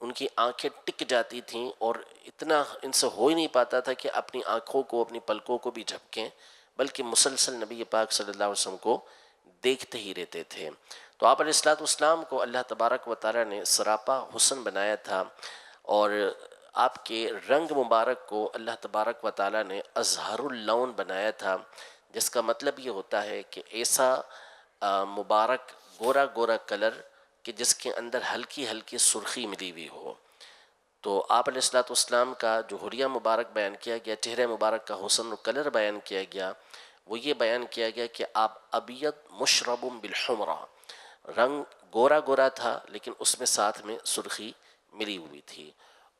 ان کی آنکھیں ٹک جاتی تھیں اور اتنا ان سے ہو ہی نہیں پاتا تھا کہ اپنی آنکھوں کو اپنی پلکوں کو بھی جھپکیں، بلکہ مسلسل نبی پاک صلی اللہ علیہ وسلم کو دیکھتے ہی رہتے تھے۔ تو آپ علیہ الصلوۃ والسلام کو اللہ تبارک و تعالیٰ نے سراپا حسن بنایا تھا، اور آپ کے رنگ مبارک کو اللہ تبارک و تعالیٰ نے ازہر اللون بنایا تھا، جس کا مطلب یہ ہوتا ہے کہ ایسا مبارک گورا گورا کلر کہ جس کے اندر ہلکی ہلکی سرخی ملی ہوئی ہو۔ تو آپ علیہ الصلوۃ والسلام کا جو حلیہ مبارک بیان کیا گیا، چہرہ مبارک کا حسن و کلر بیان کیا گیا، وہ یہ بیان کیا گیا کہ آپ ابیض مشرب بالحمرہ، رنگ گورا گورا تھا لیکن اس میں ساتھ میں سرخی ملی ہوئی تھی۔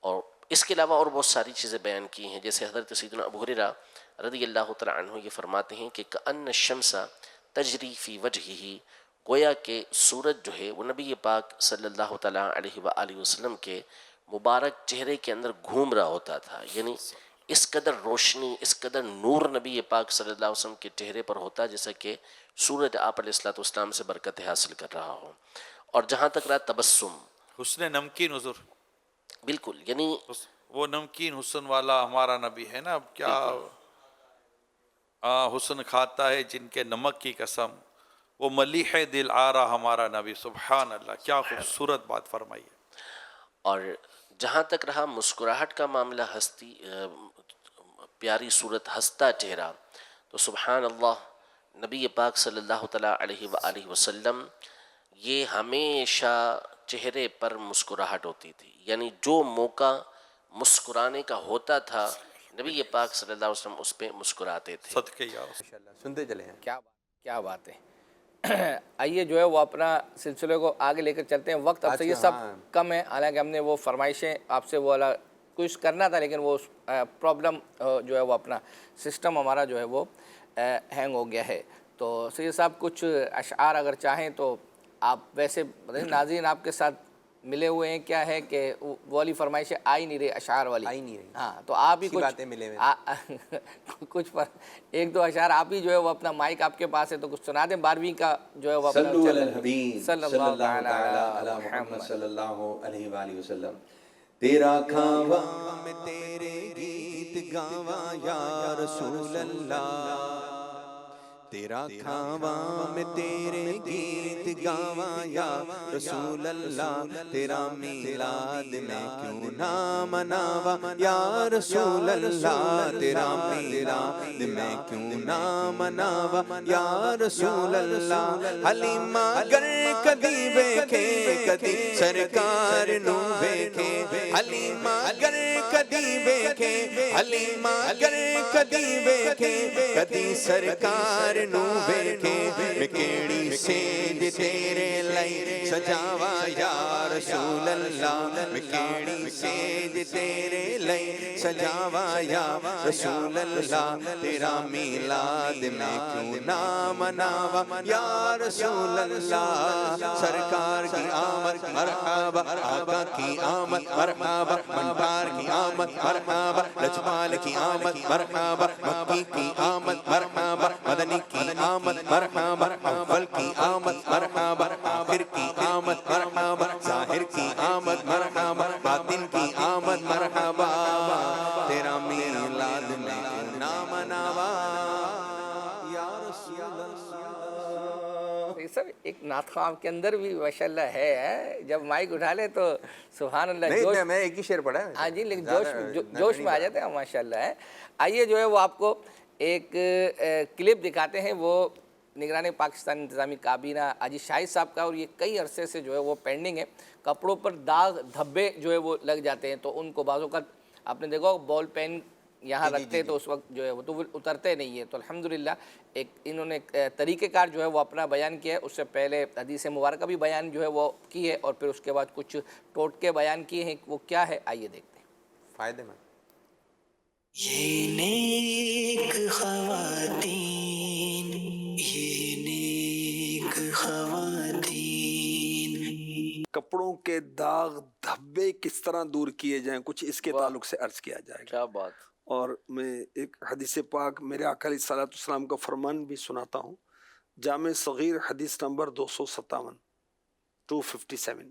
اور اس کے علاوہ اور بہت ساری چیزیں بیان کی ہیں، جیسے حضرت سیدنا ابو ہریرہ رضی اللہ تعالیٰ عنہ یہ فرماتے ہیں کہ کأن الشمس تجری فی وجہہ، گویا کہ سورج جو ہے وہ نبی پاک صلی اللہ تعالیٰ علیہ وآلہ وسلم کے مبارک چہرے کے اندر گھوم رہا ہوتا تھا، یعنی اس قدر روشنی، اس قدر نور نبی پاک صلی اللہ علیہ وسلم کے چہرے پر ہوتا جیسا کہ سورج آپ علیہ الصلوۃ والسلام سے برکت حاصل کر رہا ہو۔ اور جہاں تک رہا تبسم، حسن نمکین حضور، بالکل، یعنی وہ نمکین حسن والا ہمارا نبی ہے نا، اب کیا حسن کھاتا ہے جن کے نمک کی قسم، وہ ملیح دل آرا ہمارا نبی، سبحان اللہ، کیا خوبصورت بات فرمائی ہے۔ اور جہاں تک رہا مسکراہٹ کا معاملہ، ہستی پیاری صورت، ہنستا چہرہ، تو سبحان اللہ، نبی پاک صلی اللہ تعالیٰ علیہ وآلہ وسلم یہ ہمیشہ چہرے پر مسکراہٹ ہوتی تھی، یعنی جو موقع مسکرانے کا ہوتا تھا نبی پاک صلی اللہ علیہ وسلم اس پہ مسکراتے تھے۔ صدقے یا رسول اللہ، سنتے چلے ہیں۔ کیا بات ہے۔ آئیے جو ہے وہ اپنا سلسلے کو آگے لے کر چلتے ہیں، وقت اب سے یہ سب کم ہے، حالانکہ ہم نے وہ فرمائشیں آپ سے وہ والا کچھ کرنا تھا، لیکن وہ پرابلم جو ہے وہ اپنا سسٹم ہمارا جو ہے وہ ہینگ ہو گیا ہے۔ تو سید صاحب کچھ اشعار اگر چاہیں تو آپ، ویسے ناظرین آپ کے ساتھ ملے ہوئے ہیں، کیا ہے کہ وہ والی فرمائشیں آئی نہیں رہی، اشعار والی آئی نہیں رہی، ہاں، تو آپ ہی کچھ باتیں ملے ہوئے کچھ پر ایک دو اشعار آپ ہی جو ہے وہ اپنا مائک آپ کے پاس ہے تو کچھ سنا دیں، 12ویں کا جو ہے وہ اپنا صلو علی الحبیب صلی اللہ تعالی علی محمد صلی اللہ علیہ وآلہ وسلم۔ تیرا کھاواں میں تیرے گیت گاواں یا رسول اللہ، تیرا کھاواں میں تیرے گیت گاواں یا رسول اللہ، تیرا میلاد میں کیوں نہ مناواں یا رسول اللہ، تیرا میلاد میں کیوں نہ مناواں یا رسول اللہ۔ حلیمہ گر کدی ویکھے کدی سرکار نو ویکھے، حلیمہ گر کدی ویکھے، حلیمہ گر کدی ویکھے کدی سرکار نو ویکھے، میں کیڑی سیج تیرے لئی سجاوا یا رسول اللہ، میں کیڑی سیج تیرے لئی سجاوا یا رسول اللہ، تیرا میلاد میں کیوں نہ مناوا یا رسول اللہ۔ سرکار کی آمد مرحبا، آقا کی آمد مرحبا، منٹار کی آمد مرحبا، لجپال کی آمد مرحبا، مکی کی آمد مرحبا، مدنی کی آمد مرحبا، اول کی آمد مرحبا، آخر کی آمد مرحبا، ظاہر کی آمد مرحبا، باطن کی آمد مرحبا، تیرا میلاد میں کیوں نہ مناوا یا رسول اللہ۔ سر ایک نعت خواہ کے اندر بھی ماشاءاللہ ہے، جب مائک اٹھا لے تو سبحان اللہ، نہیں میں ایک ہی شعر پڑھا ہے، ہاں جی، لیکن جوش میں آ جاتے ہیں ماشاءاللہ ہے۔ آئیے جو ہے وہ آپ کو ایک کلپ دکھاتے ہیں، وہ نگران پاکستان انتظامی کابینہ حاجی شاہد صاحب کا، اور یہ کئی عرصے سے جو ہے وہ پینڈنگ ہے، کپڑوں پر داغ دھبے جو ہے وہ لگ جاتے ہیں، تو ان کو بعض اوقات آپ نے دیکھا بال پین یہاں رکھتے تو اس وقت جو ہے وہ تو اترتے نہیں ہے، تو الحمدللہ ایک انہوں نے طریقہ کار جو ہے وہ اپنا بیان کیا ہے۔ اس سے پہلے حدیث مبارکہ بھی بیان جو ہے وہ کی ہے، اور پھر اس کے بعد کچھ ٹوٹکے بیان کیے ہیں، وہ کیا ہے آئیے دیکھتے ہیں۔ فائدے مند۔ یہ نیک خواتین، یہ نیک خواتین، کپڑوں کے داغ دھبے کس طرح دور کیے جائیں، کچھ اس کے تعلق سے عرض کیا جائے گا۔ کیا بات۔ اور میں ایک حدیث پاک میرے آقا علیہ الصلوۃ والسلام کا فرمان بھی سناتا ہوں، جامع صغیر حدیث نمبر 257 257۔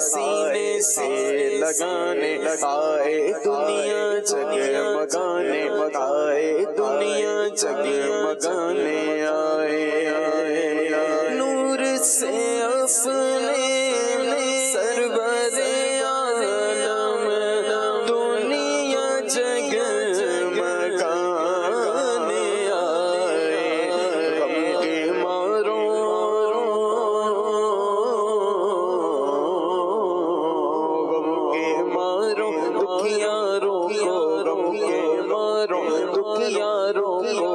سینے سے لگانے آئے دنیا جگمگانے آئے دنیا جگمگانے آئے نور سے اپنے سرور عالم دنیا جگمگانے آئے غم کے ماروں دکھیاروں کو غم کے ماروں دکھیاروں کو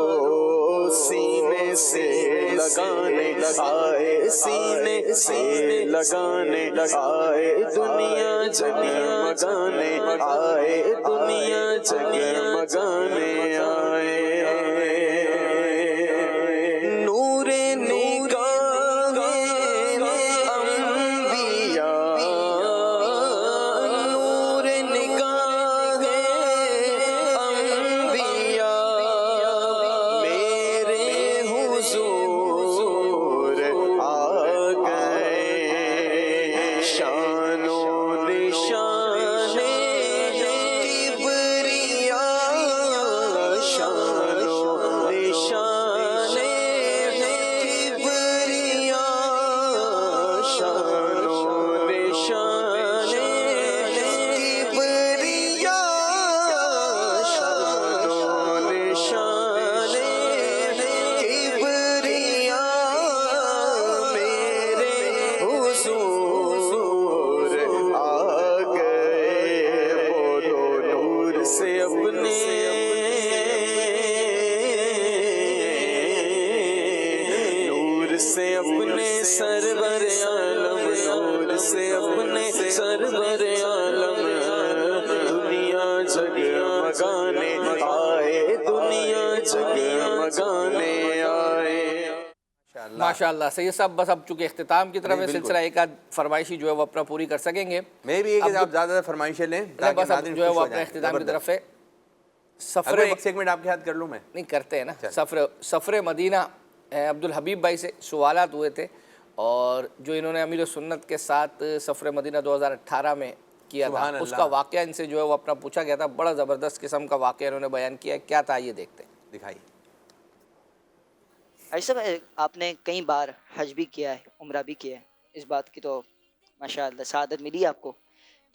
سینے سے لگانے آئے سینے سے لگانے آئے دنیا جگمگانے آئے دنیا جگمگانے آئے نور نگاہ انبیاء نور نگاہ انبیاء میرے حضور آ گئے شان و نشان کبریاء شان و نشان کبریاء شان و نشان کبریاء شان و نشان کبریاء میرے حضور آ گئے بولو نور سے اپنے نور سے اپنے سرور عالم نور سے اپنے سرور عالم دنیا جگمگانے آئے دنیا جگمگانے آئے ماشاءاللہ سید صاحب بس اب چونکہ اختتام کی طرف ہے سلسلہ ایک آدھ فرمائشی جو ہے وہ اپنا پوری کر سکیں گے میں بھی یہ کہ آپ زیادہ فرمائشیں لیں بس اب جو ہے وہ اپنے اختتام کی طرف ہے سفر ایک سیگمنٹ آپ کے ہاتھ کر لوں میں نہیں کرتے ہیں نا سفر مدینہ عبدالحبیب بھائی سے سوالات ہوئے تھے اور جو انہوں نے امیر سنت کے ساتھ سفر مدینہ 2018 میں کیا تھا اس کا واقعہ ان سے جو ہے وہ اپنا پوچھا گیا تھا بڑا زبردست قسم کا واقعہ انہوں نے بیان کیا ہے کیا تھا یہ دیکھتے ہیں دکھائیے ایسا آپ نے کئی بار حج بھی کیا ہے عمرہ بھی کیا ہے اس بات کی تو ماشاءاللہ سعادت ملی آپ کو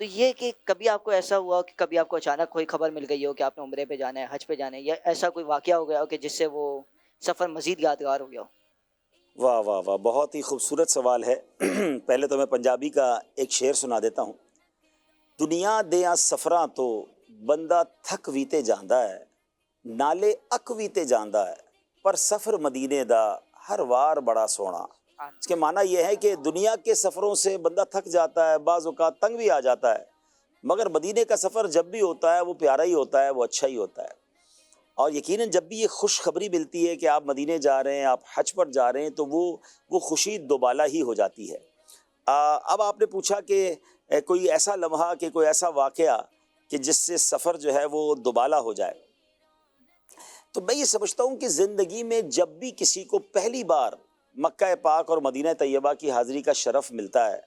تو یہ کہ کبھی آپ کو ایسا ہوا کہ کبھی آپ کو اچانک کوئی خبر مل گئی ہو کہ آپ نے عمرے پہ جانا ہے حج پہ جانا ہے یا ایسا کوئی واقعہ ہو گیا ہو کہ جس سے وہ سفر مزید یادگار ہو گیا ہو واہ واہ واہ بہت ہی خوبصورت سوال ہے پہلے تو میں پنجابی کا ایک شعر سنا دیتا ہوں دنیا دیاں سفراں تو بندہ تھک ویتے جاندا ہے نالے اک ویتے جاندا ہے پر سفر مدینے دا ہر وار بڑا سونا اس کے معنی یہ ہے کہ دنیا کے سفروں سے بندہ تھک جاتا ہے بعض اوقات تنگ بھی آ جاتا ہے مگر مدینے کا سفر جب بھی ہوتا ہے وہ پیارا ہی ہوتا ہے وہ اچھا ہی ہوتا ہے اور یقیناً جب بھی یہ خوشخبری ملتی ہے کہ آپ مدینے جا رہے ہیں آپ حج پر جا رہے ہیں تو وہ خوشی دوبالا ہی ہو جاتی ہے اب آپ نے پوچھا کہ کوئی ایسا لمحہ کہ کوئی ایسا واقعہ کہ جس سے سفر جو ہے وہ دوبالا ہو جائے تو میں یہ سمجھتا ہوں کہ زندگی میں جب بھی کسی کو پہلی بار مکہ پاک اور مدینہ طیبہ کی حاضری کا شرف ملتا ہے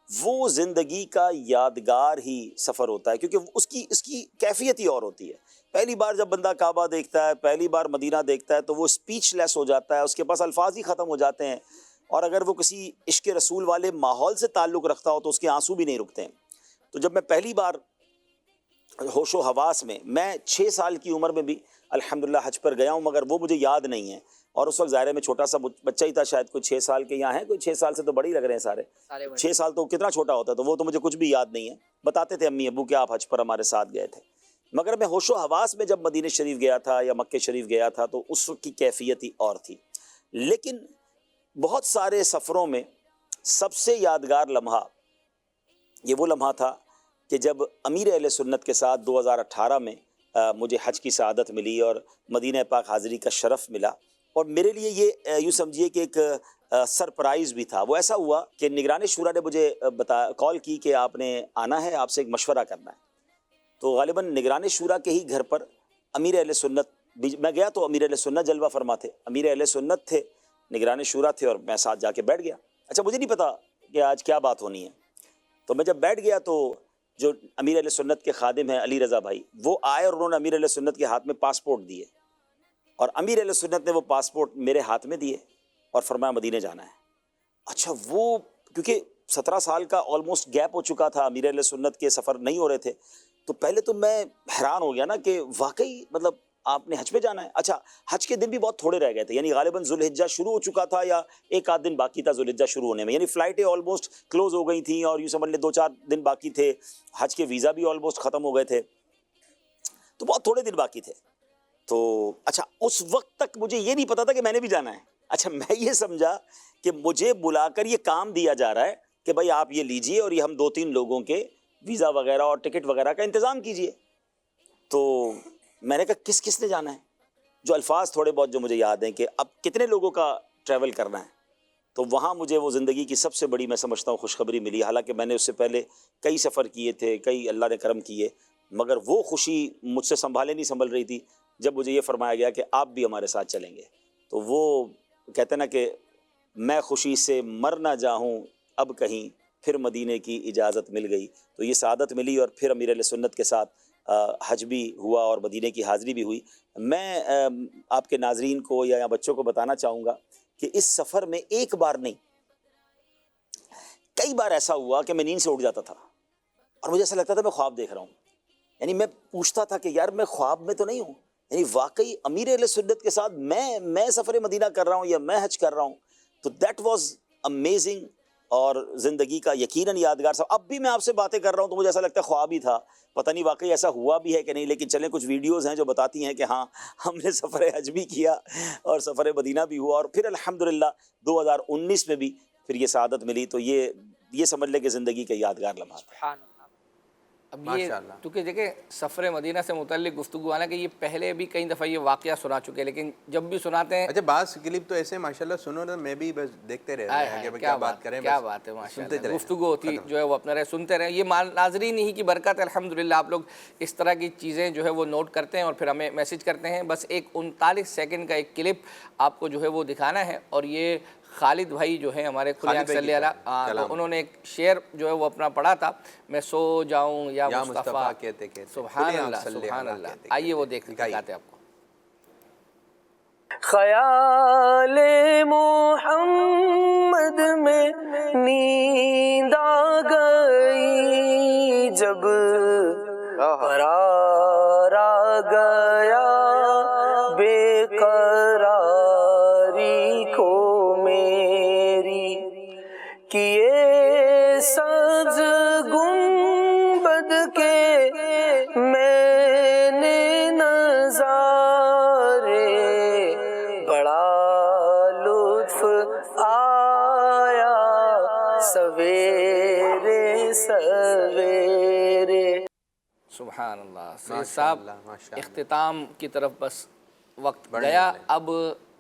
وہ زندگی کا یادگار ہی سفر ہوتا ہے کیونکہ اس کی کیفیت ہی اور ہوتی ہے پہلی بار جب بندہ کعبہ دیکھتا ہے پہلی بار مدینہ دیکھتا ہے تو وہ اسپیچ لیس ہو جاتا ہے اس کے پاس الفاظ ہی ختم ہو جاتے ہیں اور اگر وہ کسی عشق رسول والے ماحول سے تعلق رکھتا ہو تو اس کے آنسو بھی نہیں رکتے ہیں تو جب میں پہلی بار ہوش و حواس میں 6 سال کی عمر میں بھی الحمدللہ حج پر گیا ہوں مگر وہ مجھے یاد نہیں ہے اور اس وقت ظاہر میں چھوٹا سا بچہ ہی تھا شاید کوئی 6 سال کے یہاں ہیں کوئی 6 سال سے تو بڑے ہی لگ رہے ہیں سارے 6 سال تو کتنا چھوٹا ہوتا ہے تو وہ تو مجھے کچھ بھی یاد نہیں ہے بتاتے تھے امی ابو کہ آپ حج پر ہمارے ساتھ گئے تھے مگر میں ہوش و حواس میں جب مدینہ شریف گیا تھا یا مکہ شریف گیا تھا تو اس وقت کی کیفیت ہی اور تھی لیکن بہت سارے سفروں میں سب سے یادگار لمحہ یہ وہ لمحہ تھا کہ جب امیر اہل سنت کے ساتھ 2018 میں مجھے حج کی سعادت ملی اور مدینہ پاک حاضری کا شرف ملا اور میرے لیے یہ یوں سمجھیے کہ ایک سرپرائز بھی تھا وہ ایسا ہوا کہ نگران شورا نے مجھے کال کی کہ آپ نے آنا ہے آپ سے ایک مشورہ کرنا ہے تو غالباً نگران شورا کے ہی گھر پر امیر اہل سنت میں گیا تو امیر اہل سنت جلوہ فرما تھے امیر اہل سنت تھے نگران شورا تھے اور میں ساتھ جا کے بیٹھ گیا اچھا مجھے نہیں پتا کہ آج کیا بات ہونی ہے تو میں جب بیٹھ گیا تو جو امیر اہل سنت کے خادم ہیں علی رضا بھائی، وہ آئے اور انہوں نے امیر اہل سنت کے ہاتھ میں پاسپورٹ دیے، اور امیر اہل سنت نے وہ پاسپورٹ میرے ہاتھ میں دیے اور فرمایا مدینے جانا ہے۔ اچھا وہ کیونکہ 17 سال کا آلموسٹ گیپ ہو چکا تھا، امیر اہل سنت کے سفر نہیں ہو رہے تھے، تو پہلے تو میں حیران ہو گیا نا کہ واقعی مطلب آپ نے حج پہ جانا ہے۔ اچھا حج کے دن بھی بہت تھوڑے رہ گئے تھے، یعنی غالباً ذوالحجہ شروع ہو چکا تھا یا ایک آدھ دن باقی تھا ذوالحجہ شروع ہونے میں، یعنی فلائٹیں آلموسٹ کلوز ہو گئی تھیں، اور یوں سمجھ لیں 2-4 دن باقی تھے، حج کے ویزا بھی آلموسٹ ختم ہو گئے تھے، تو بہت تھوڑے دن باقی تھے۔ تو اچھا اس وقت تک مجھے یہ نہیں پتا تھا کہ میں نے بھی جانا ہے۔ اچھا میں یہ سمجھا کہ مجھے بلا کر یہ کام دیا جا رہا ہے کہ بھائی آپ یہ لیجئے اور یہ ہم 2-3 لوگوں کے ویزا وغیرہ اور ٹکٹ وغیرہ کا انتظام کیجئے۔ تو میں نے کہا کس کس نے جانا ہے؟ جو الفاظ تھوڑے بہت جو مجھے یاد ہیں کہ اب کتنے لوگوں کا ٹریول کرنا ہے، تو وہاں مجھے وہ زندگی کی سب سے بڑی میں سمجھتا ہوں خوشخبری ملی، حالانکہ میں نے اس سے پہلے کئی سفر کیے تھے، کئی اللہ نے کرم کیے، مگر وہ خوشی مجھ سے سنبھالے نہیں سنبھل رہی تھی جب مجھے یہ فرمایا گیا کہ آپ بھی ہمارے ساتھ چلیں گے۔ تو وہ کہتے ہیں نا کہ میں خوشی سے مر نہ جاؤں اب کہیں، پھر مدینے کی اجازت مل گئی، تو یہ سعادت ملی، اور پھر امیر اہل سنت کے ساتھ حج بھی ہوا اور مدینے کی حاضری بھی ہوئی۔ میں آپ کے ناظرین کو یا بچوں کو بتانا چاہوں گا کہ اس سفر میں ایک بار نہیں، کئی بار ایسا ہوا کہ میں نیند سے اٹھ جاتا تھا اور مجھے ایسا لگتا تھا میں خواب دیکھ رہا ہوں، یعنی میں پوچھتا تھا کہ یار میں خواب میں تو نہیں ہوں، یعنی واقعی امیر اہل سنت کے ساتھ میں سفر مدینہ کر رہا ہوں یا میں حج کر رہا ہوں۔ تو دیٹ واز امیزنگ، اور زندگی کا یقیناً یادگار سفر۔ اب بھی میں آپ سے باتیں کر رہا ہوں تو مجھے ایسا لگتا ہے خواب ہی تھا، پتہ نہیں واقعی ایسا ہوا بھی ہے کہ نہیں، لیکن چلیں کچھ ویڈیوز ہیں جو بتاتی ہیں کہ ہاں ہم نے سفر حج بھی کیا اور سفر مدینہ بھی ہوا، اور پھر الحمدللہ 2019 میں بھی پھر یہ سعادت ملی۔ تو یہ سمجھ لیں کہ زندگی کے یادگار لمحات۔ اب یہ کیونکہ دیکھیں سفر مدینہ سے متعلق گفتگو آنا کہ یہ پہلے بھی کئی دفعہ یہ واقعہ سنا چکے، لیکن جب بھی سناتے ہیں اچھا بعض کلپ تو ایسے ماشاءاللہ سنو نا، میں بھی بس دیکھتے رہے کہ کیا بات کریں، کیا بات ہے ماشاءاللہ، گفتگو ہوتی جو ہے وہ اپنا رہے سنتے رہیں۔ یہ ناظرین ہی کی برکت ہے الحمدللہ، آپ لوگ اس طرح کی چیزیں جو ہے وہ نوٹ کرتے ہیں اور پھر ہمیں میسج کرتے ہیں۔ بس ایک 39 سیکنڈ کا ایک کلپ آپ کو جو ہے وہ دکھانا ہے، اور یہ خالد بھائی جو ہیں ہمارے کھلیان صلی اللہ، تو انہوں نے ایک شعر جو ہے وہ اپنا پڑھا تھا، میں سو جاؤں یا مصطفیٰ کہتے سبحان اللہ سبحان اللہ۔ آئیے وہ دکھاتے ہیں آپ کو۔ خیال محمد میں نیند آ گئی، جب قرار آ گیا بے قراری کو میری، کیے سبز گنبد کے میں نے نظارے، بڑا لطف آیا سویرے سویرے۔ سبحان اللہ۔ سید صاحب اختتام کی طرف بس وقت گیا، اب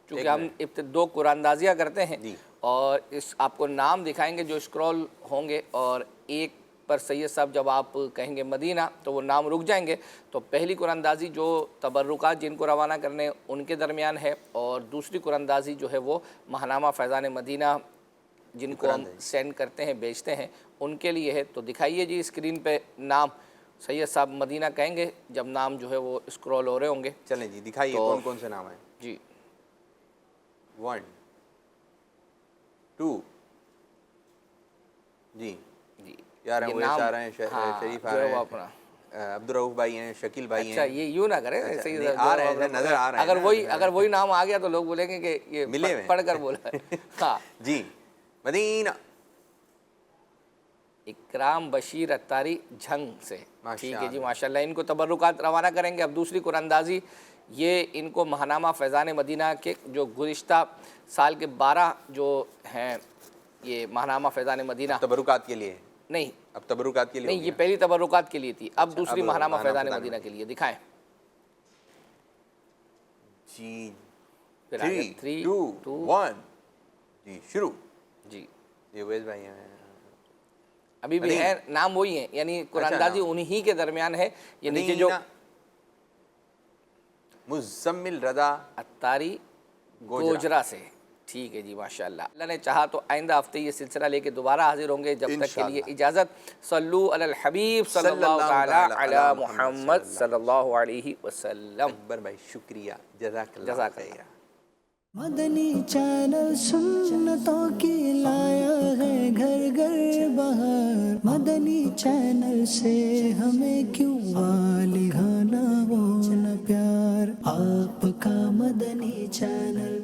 چونکہ ہم 2 قرآن اندازیاں کرتے ہیں اور اس آپ کو نام دکھائیں گے جو اسکرول ہوں گے، اور ایک پر سید صاحب جب آپ کہیں گے مدینہ تو وہ نام رک جائیں گے۔ تو پہلی قرآن اندازی جو تبرکات جن کو روانہ کرنے ان کے درمیان ہے، اور دوسری قرآن اندازی جو ہے وہ ماہنامہ فیضان مدینہ جن کو ہم سینڈ کرتے ہیں بھیجتے ہیں ان کے لیے ہے۔ تو دکھائیے جی اسکرین پہ نام، سید صاحب مدینہ کہیں گے جب نام جو ہے وہ اسکرول ہو رہے ہوں گے۔ چلیں جی دکھائیے کون کون سے نام ہیں جی۔ 1 2 جی یار وہ آ رہے ہیں، شریف آ رہے ہیں، عبدالرؤف بھائی ہیں، شکیل بھائی ہیں۔ اچھا یہ یوں نہ کریں، آ رہے ہیں نظر آ رہے ہیں، اگر وہی نام آ گیا تو لوگ بولیں گے کہ یہ پڑھ کر بولا ہے۔ ہاں جی مدینہ، اکرام بشیر اتاری جھنگ سے، ٹھیک ہے جی ماشاءاللہ، ان کو تبرکات روانہ کریں گے۔ اب دوسری قرآن اندازی یہ ان کو ماہنامہ فیضان مدینہ کے جو گزشتہ سال کے 12 جو ہیں یہ ماہنامہ فیضان مدینہ تبرکات کے لیے نہیں، اب تبرکات کے لیے نہیں، یہ پہلی تبرکات کے لیے تھی، اب دوسری ماہنامہ فیضان مدینہ کے لیے دکھائیں جی۔ 3 2 1 جی شروع۔ جی یہ ویز بھائی ہیں، ابھی بھی ہے نام وہی ہیں، یعنی قرآن اندازی انہی کے درمیان ہے۔ یہ نیچے جو مزمل رضا اتاری گوجرا سے، ٹھیک ہے جی ماشاءاللہ. اللہ نے چاہا تو آئندہ ہفتے یہ سلسلہ لے کے دوبارہ حاضر ہوں گے. جب تک کے لیے اجازت. صلو علی الحبیب صلی اللہ تعالی علی محمد صلی اللہ علیہ وسلم. اکبر بھائی شکریہ, جزاک اللہ. جزاک اللہ. مدنی چینل سنتوں کی لایا ہے گھر گھر بہار. مدنی چینل سے ہمیں کیوں لگانا وہ نہ پیار. آپ کا مدنی چینل